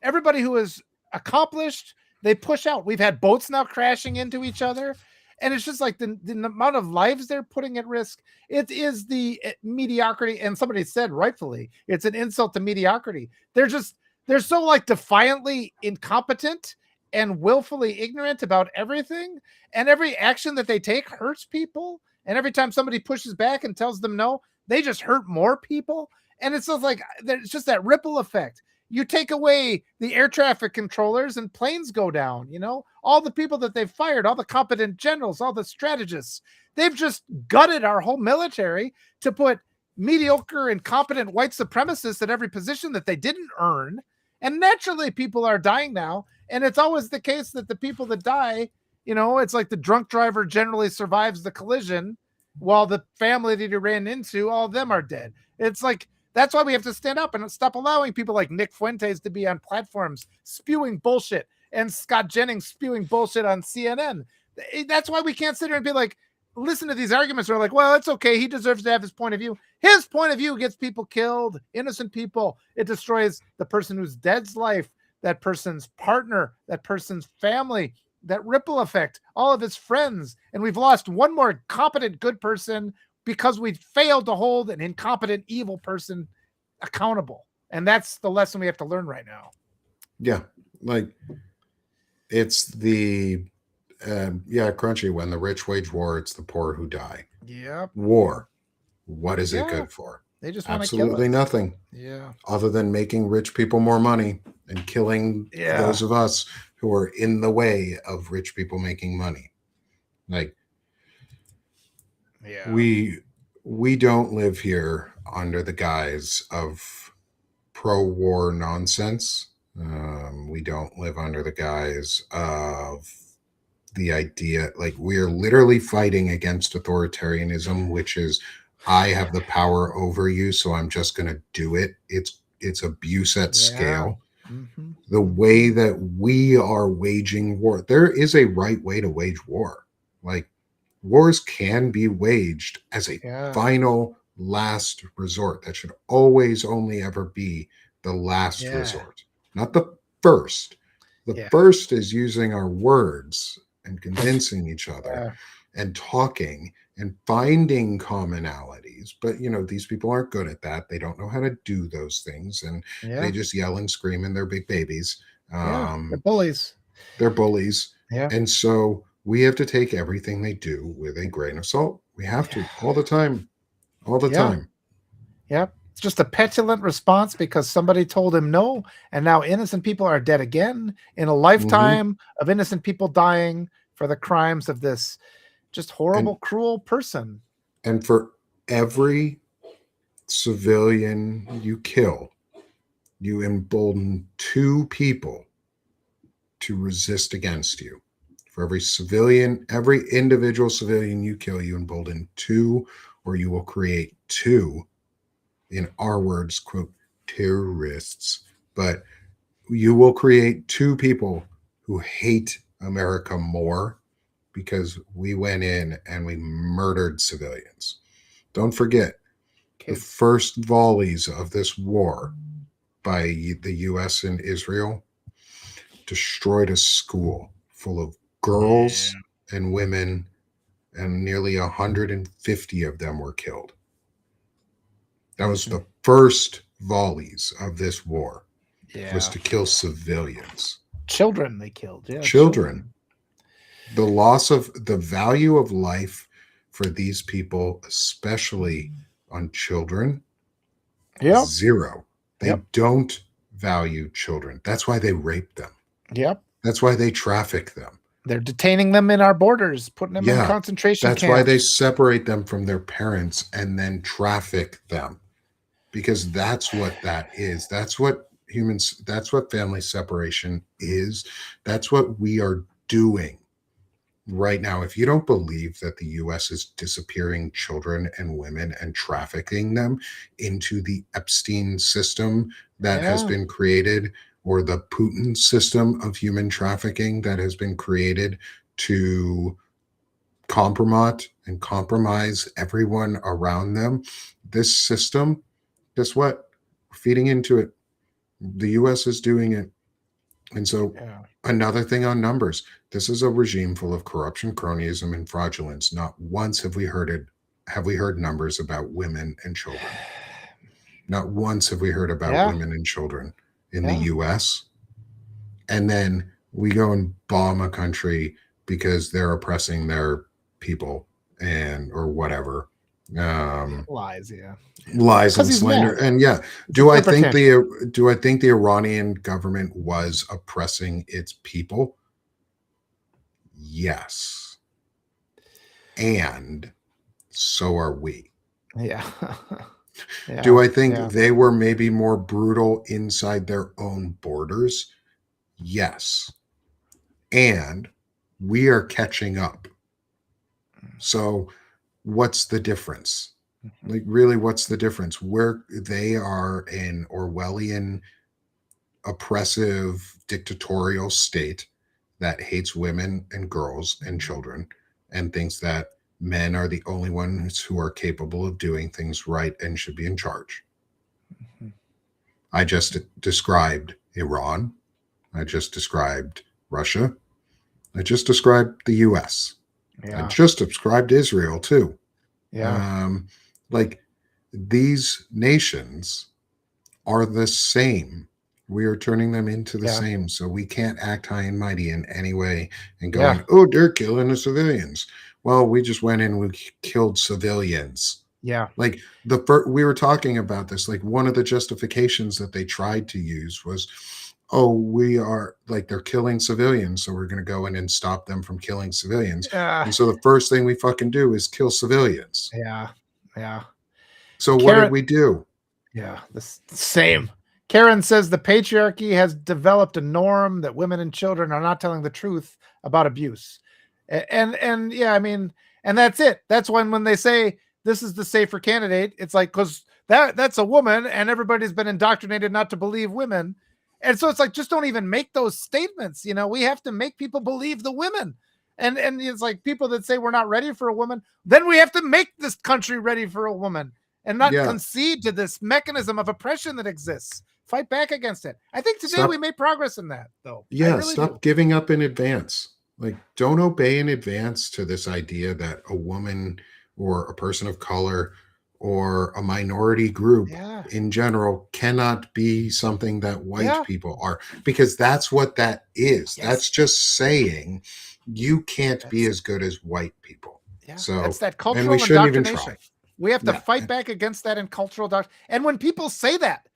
everybody who is accomplished, they push out. We've had boats now crashing into each other. And it's just like the amount of lives they're putting at risk. It is the mediocrity. And somebody said rightfully, it's an insult to mediocrity. They're so like defiantly incompetent and willfully ignorant about everything. And every action that they take hurts people. And every time somebody pushes back and tells them no, they just hurt more people. And it's just like, there's just that ripple effect. You take away the air traffic controllers and planes go down, all the people that they've fired, all the competent generals, all the strategists, they've just gutted our whole military to put mediocre, incompetent white supremacists at every position that they didn't earn. And naturally, people are dying now. And it's always the case that the people that die, it's like the drunk driver generally survives the collision while the family that he ran into, all of them are dead. It's like, that's why we have to stand up and stop allowing people like Nick Fuentes to be on platforms spewing bullshit and Scott Jennings spewing bullshit on CNN. That's why we can't sit here and be like, listen to these arguments. We're like, well, it's okay. He deserves to have his point of view. His point of view gets people killed, innocent people. It destroys the person who's dead's life, that person's partner, that person's family, that ripple effect, all of his friends. And we've lost one more competent, good person because we failed to hold an incompetent, evil person accountable. And that's the lesson we have to learn right now. Yeah. Like, it's the, crunchy, when the rich wage war, it's the poor who die. Yep. War. What is it good for? They just want to kill absolutely us. Nothing. Yeah. Other than making rich people more money and killing those of us who are in the way of rich people making money. Like, we don't live here under the guise of pro-war nonsense. We don't live under the guise of the idea, like, we are literally fighting against authoritarianism, which is, I have the power over you, so I'm just going to do it. It's abuse at scale. Mm-hmm. The way that we are waging war, there is a right way to wage war. Like, wars can be waged as a final last resort. That should always only ever be the last resort, not the first. The first is using our words and convincing each other and talking and finding commonalities. But, these people aren't good at that. They don't know how to do those things. And they just yell and scream, and they're big babies. They're bullies. They're bullies. Yeah. And so we have to take everything they do with a grain of salt. We have to, all the time. All the time. Yep. It's just a petulant response because somebody told him no, and now innocent people are dead again in a lifetime of innocent people dying for the crimes of this just horrible, cruel person. And for every civilian you kill, you embolden 2 people to resist against you. For every civilian, every individual civilian you kill, you embolden 2, or you will create 2, in our words, quote, terrorists. But you will create 2 people who hate America more because we went in and we murdered civilians. Don't forget, the first volleys of this war by the U.S. and Israel destroyed a school full of girls and women, and nearly 150 of them were killed. That was the first volleys of this war, was to kill civilians. Children they killed. Yeah, children. The loss of the value of life for these people, especially on children, 0. They don't value children. That's why they rape them. Yep. That's why they traffic them. They're detaining them in our borders, putting them in concentration camps. That's why they separate them from their parents and then traffic them. Because that's what that is. That's what family separation is. That's what we are doing right now. If you don't believe that the U.S. is disappearing children and women and trafficking them into the Epstein system that has been created, or the Putin system of human trafficking that has been created to compromise everyone around them, this system, guess what? We're feeding into it. The U.S. is doing it. And so another thing on numbers, this is a regime full of corruption, cronyism, and fraudulence. Not once have we heard numbers about women and children. Not once have we heard about women and children in the U.S. And then we go and bomb a country because they're oppressing their people or whatever. Lies and slander. And do I think the Iranian government was oppressing its people? Yes. And so are we. Do I think they were maybe more brutal inside their own borders? Yes. And we are catching up. So what's the difference? Like, really, what's the difference? Where they are an Orwellian, oppressive, dictatorial state that hates women and girls and children and thinks that men are the only ones who are capable of doing things right and should be in charge. I just described Iran. I just described Russia. I just described the US. I just described Israel too. Like, these nations are the same. We are turning them into the same. So we can't act high and mighty in any way and going, oh, they're killing the civilians. Well, we just went in and we killed civilians. Like, we were talking about this. Like, one of the justifications that they tried to use was, oh, we are, like, they're killing civilians, so we're going to go in and stop them from killing civilians. And so the first thing we fucking do is kill civilians. So Karen, what did we do? The same. Karen says the patriarchy has developed a norm that women and children are not telling the truth about abuse. And yeah, I mean, and that's it. That's when they say this is the safer candidate, it's like, because that's a woman and everybody's been indoctrinated not to believe women. And so it's like, just don't even make those statements. You know, we have to make people believe the women. And it's like, people that say we're not ready for a woman, then we have to make this country ready for a woman and not concede to this mechanism of oppression that exists. Fight back against it. I think today we made progress in that, though. Yeah, really stop giving up in advance. Like, don't obey in advance to this idea that a woman or a person of color or a minority group in general cannot be something that white people are, because that's what that is. That's just saying you can't be as good as white people. So it's that cultural indoctrination. We have to fight back against that in cultural doctrine. And when people say that,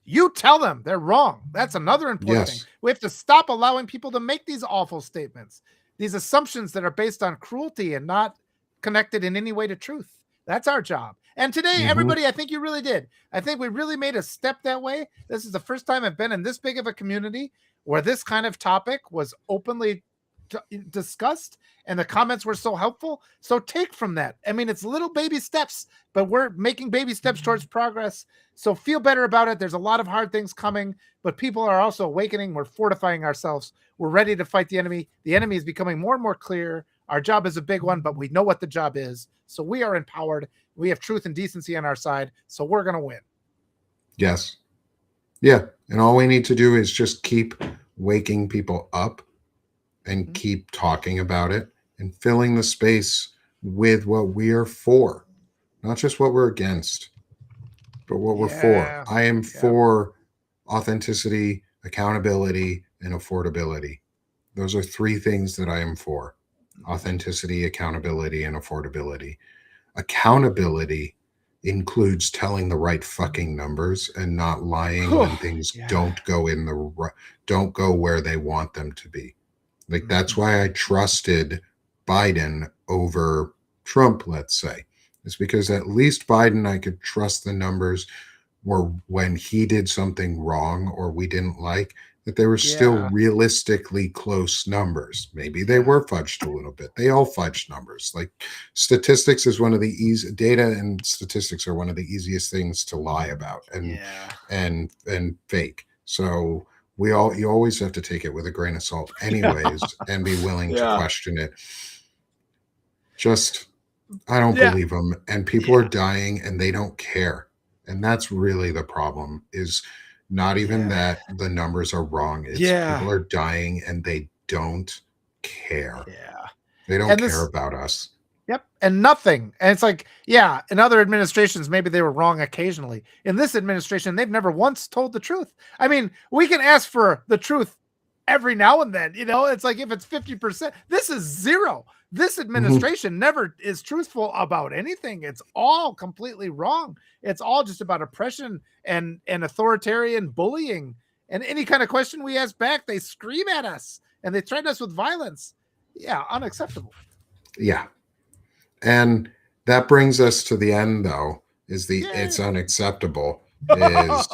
you tell them they're wrong. That's another important thing. We have to stop allowing people to make these awful statements, these assumptions that are based on cruelty and not connected in any way to truth. That's our job. And today, everybody, I think you really did. I think we really made a step that way. This is the first time I've been in this big of a community where this kind of topic was openly discussed and the comments were so helpful. So take from that. I mean, it's little baby steps, but we're making baby steps towards progress. So feel better about it. There's a lot of hard things coming, but people are also awakening. We're fortifying ourselves. We're ready to fight the enemy. The enemy is becoming more and more clear. Our job is a big one, but we know what the job is. So we are empowered. We have truth and decency on our side. So we're going to win. Yes. Yeah. And all we need to do is just keep waking people up and keep talking about it and filling the space with what we are for, not just what we're against, but what we're for. I am for authenticity, accountability, and affordability. Those are three things that I am for: authenticity, accountability, and affordability. Accountability includes telling the right fucking numbers and not lying when things don't go where they want them to be. Like, that's why I trusted Biden over Trump, let's say. It's because at least Biden, I could trust the numbers were when he did something wrong or we didn't like, that they were still realistically close numbers. Maybe they were fudged a little bit. They all fudged numbers. Like, statistics is one of the data and statistics are one of the easiest things to lie about and fake. So you always have to take it with a grain of salt anyways and be willing to question it. Just, I don't believe them. And people are dying and they don't care. And that's really the problem, is not even that the numbers are wrong. It's people are dying and they don't care. They don't care about us. And nothing. And it's like, in other administrations, maybe they were wrong occasionally. In this administration, they've never once told the truth. I mean, we can ask for the truth every now and then, you know, it's like, if it's 50%, this is zero. This administration never is truthful about anything. It's all completely wrong. It's all just about oppression and authoritarian bullying. And any kind of question we ask back, they scream at us and they threaten us with violence. Unacceptable. And that brings us to the end, though, is the Yay. it's unacceptable is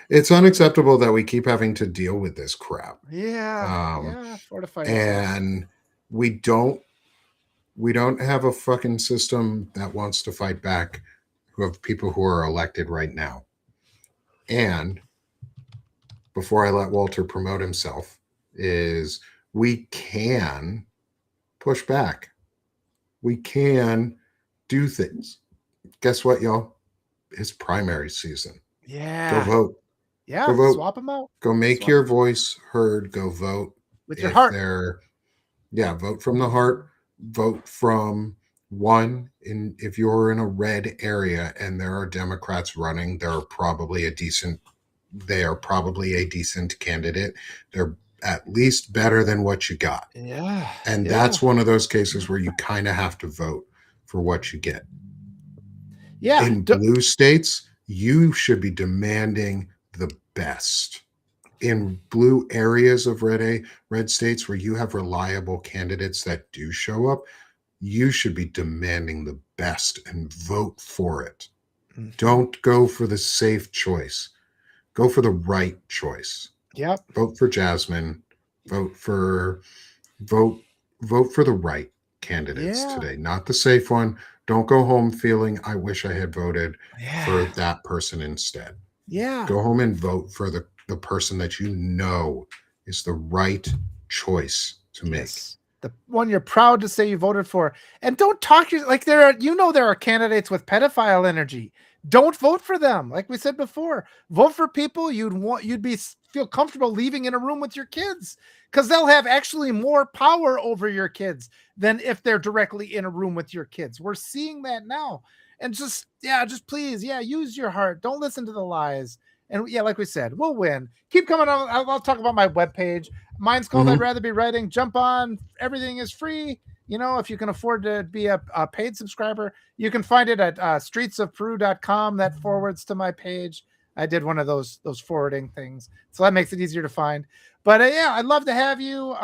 it's unacceptable that we keep having to deal with this crap. Yeah. Fortify yourself. And we don't have a fucking system that wants to fight back of people who are elected right now. And before I let Walter promote himself, is we can push back. We can do things. Guess what, y'all? It's primary season. Yeah. Go vote. Yeah, Go vote. swap them out. Go make Swap your voice heard. Go vote. with your heart. Vote from the heart. Vote from one. If you're in a red area and there are Democrats running, they are probably a decent candidate. They're at least better than what you got. Yeah. And that's one of those cases where you kind of have to vote for what you get. Yeah. In blue states, you should be demanding the best. In blue areas of red states where you have reliable candidates that do show up, you should be demanding the best and vote for it. Mm-hmm. Don't go for the safe choice. Go for the right choice. Yep. Vote for Jasmine. Vote for the right candidates today, not the safe one. Don't go home feeling I wish I had voted for that person instead. Yeah. Go home and vote for the person that you know is the right choice to make. Yes. The one you're proud to say you voted for. And don't talk like there are candidates with pedophile energy. Don't vote for them. Like we said before, vote for people you'd feel comfortable leaving in a room with your kids, because they'll have actually more power over your kids than if they're directly in a room with your kids. We're seeing that now. And just please, use your heart. Don't listen to the lies. And like we said, we'll win. Keep coming on. I'll talk about my webpage. Mine's called I'd Rather Be Writing. Jump on. Everything is free. If you can afford to be a paid subscriber, you can find it at streetsofperu.com. That forwards to my page. I did one of those forwarding things, so that makes it easier to find. But I'd love to have you.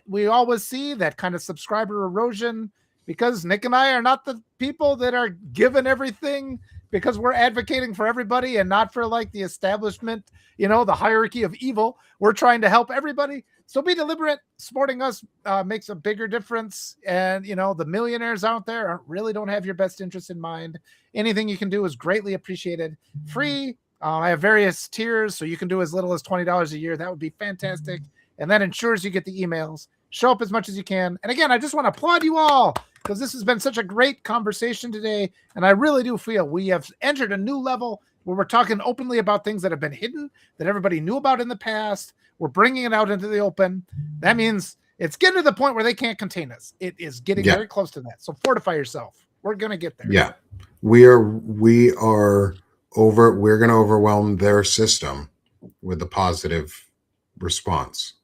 We always see that kind of subscriber erosion because Nick and I are not the people that are given everything, because we're advocating for everybody and not for like the establishment, the hierarchy of evil. We're trying to help everybody. So be deliberate. Supporting us makes a bigger difference. And, the millionaires out there really don't have your best interest in mind. Anything you can do is greatly appreciated. Free. I have various tiers, so you can do as little as $20 a year. That would be fantastic. And that ensures you get the emails. Show up as much as you can. And again, I just want to applaud you all, because this has been such a great conversation today. And I really do feel we have entered a new level where we're talking openly about things that have been hidden, that everybody knew about in the past. We're bringing it out into the open. That means it's getting to the point where they can't contain us. It is getting very close to that. So fortify yourself. We're going to get there. Yeah. We're going to overwhelm their system with a positive response.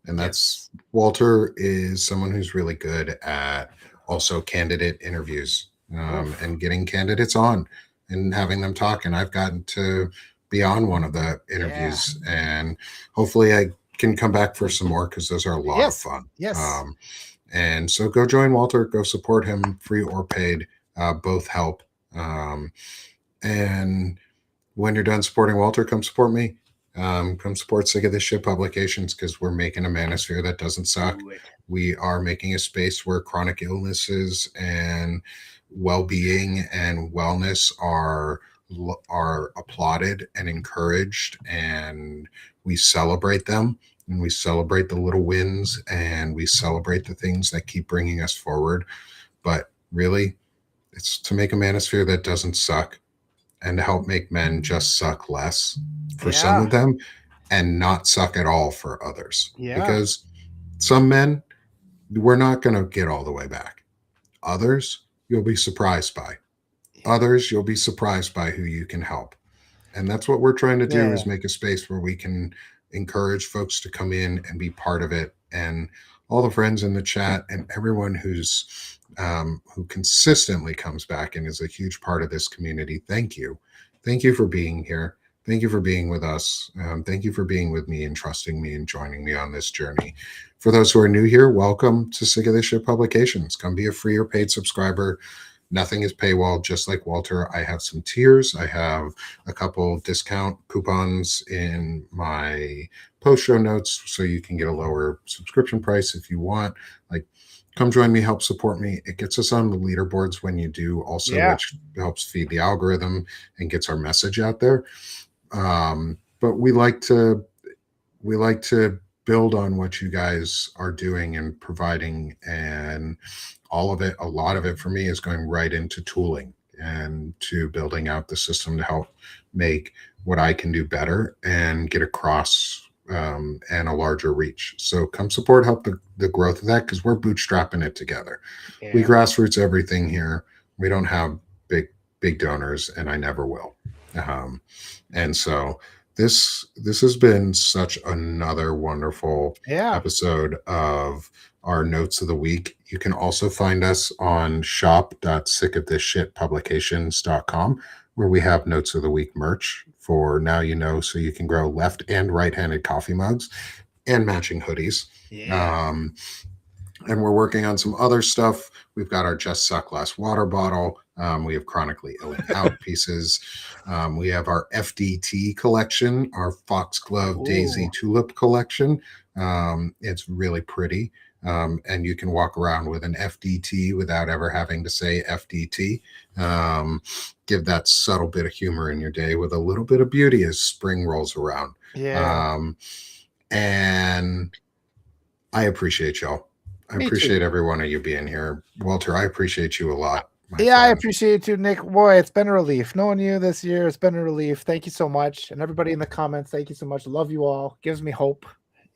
And that's Walter is someone who's really good at also candidate interviews and getting candidates on and having them talk. And I've gotten to be on one of the interviews, and hopefully I can come back for some more, because those are a lot of fun. Yes. And so go join Walter, go support him, free or paid, both help. And when you're done supporting Walter, come support me. Come support Sick of This Shit Publications, because we're making a manosphere that doesn't suck. We are making a space where chronic illnesses and well-being and wellness are applauded and encouraged, and we celebrate them, and we celebrate the little wins, and we celebrate the things that keep bringing us forward. But really, it's to make a manosphere that doesn't suck, and to help make men just suck less for some of them and not suck at all for others. Because some men, we're not going to get all the way back. Others, you'll be surprised by. Others, you'll be surprised by who you can help. And that's what we're trying to do, is make a space where we can encourage folks to come in and be part of it. And all the friends in the chat and everyone who's who consistently comes back and is a huge part of this community. Thank you. Thank you for being here. Thank you for being with us. Thank you for being with me and trusting me and joining me on this journey. For those who are new here, welcome to Sick of This Shit Publications. Come be a free or paid subscriber. Nothing is paywall. Just like Walter, I have some tiers. I have a couple discount coupons in my post show notes, so you can get a lower subscription price if you want. Like, come join me, help support me. It gets us on the leaderboards when you do also, Yeah. which helps feed the algorithm and gets our message out there. But we like to build on what you guys are doing and providing, and all of it, a lot of it for me is going right into tooling and to building out the system to help make what I can do better and get across and a larger reach. So come support, help the growth of that, because we're bootstrapping it together. We Yeah. grassroots everything here. We don't have big donors, and I never will. And so this has been such another wonderful Yeah. episode of our notes of the week. You can also find us on shop.sickofthisshitpublications.com, where we have notes of the week merch for Now You Know, so you can grow left and right-handed coffee mugs and matching hoodies. Yeah. And we're working on some other stuff. We've got our Just Suck Less water bottle. We have Chronically Ill and Out pieces. We have our FDT collection, our Foxglove Daisy Ooh. Tulip collection. It's really pretty. And you can walk around with an FDT without ever having to say FDT. Give that subtle bit of humor in your day with a little bit of beauty as spring rolls around. Yeah. And I appreciate y'all. I Me appreciate too. every one of you being here. Walter, I appreciate you a lot. My Yeah, I friend. appreciate you, Nick. Boy, it's been a relief. Knowing you this year, it's been a relief. Thank you so much. And everybody in the comments, thank you so much. Love you all. Gives me hope.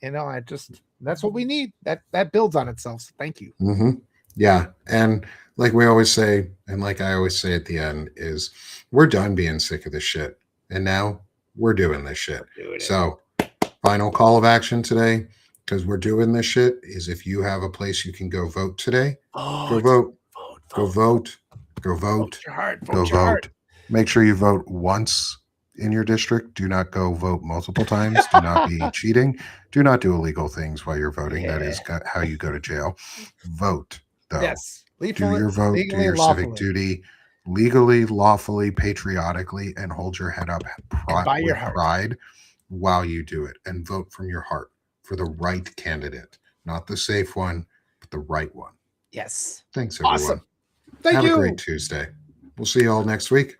That's what we need. That builds on itself. So thank you. Mm-hmm. Yeah. And like we always say, and like I always say at the end, is we're done being sick of this shit. And now we're doing this shit. So final call of action today, because we're doing this shit, is if you have a place you can go vote today, go vote. Go vote. Go vote. Your heart. Go Vote your heart. vote. Make sure you vote once in your district. Do not go vote multiple times. Do not be cheating. Do not do illegal things while you're voting. That is how you go to jail. Vote, though. Yes. Do your vote. Do Legally your and civic lawfully. duty, legally, lawfully, patriotically, and hold your head up By your with heart. pride while you do it. And vote from your heart for the right candidate, not the safe one, but the right one. Yes. Thanks, everyone. Awesome. Thank Have you. a great Tuesday. We'll see you all next week.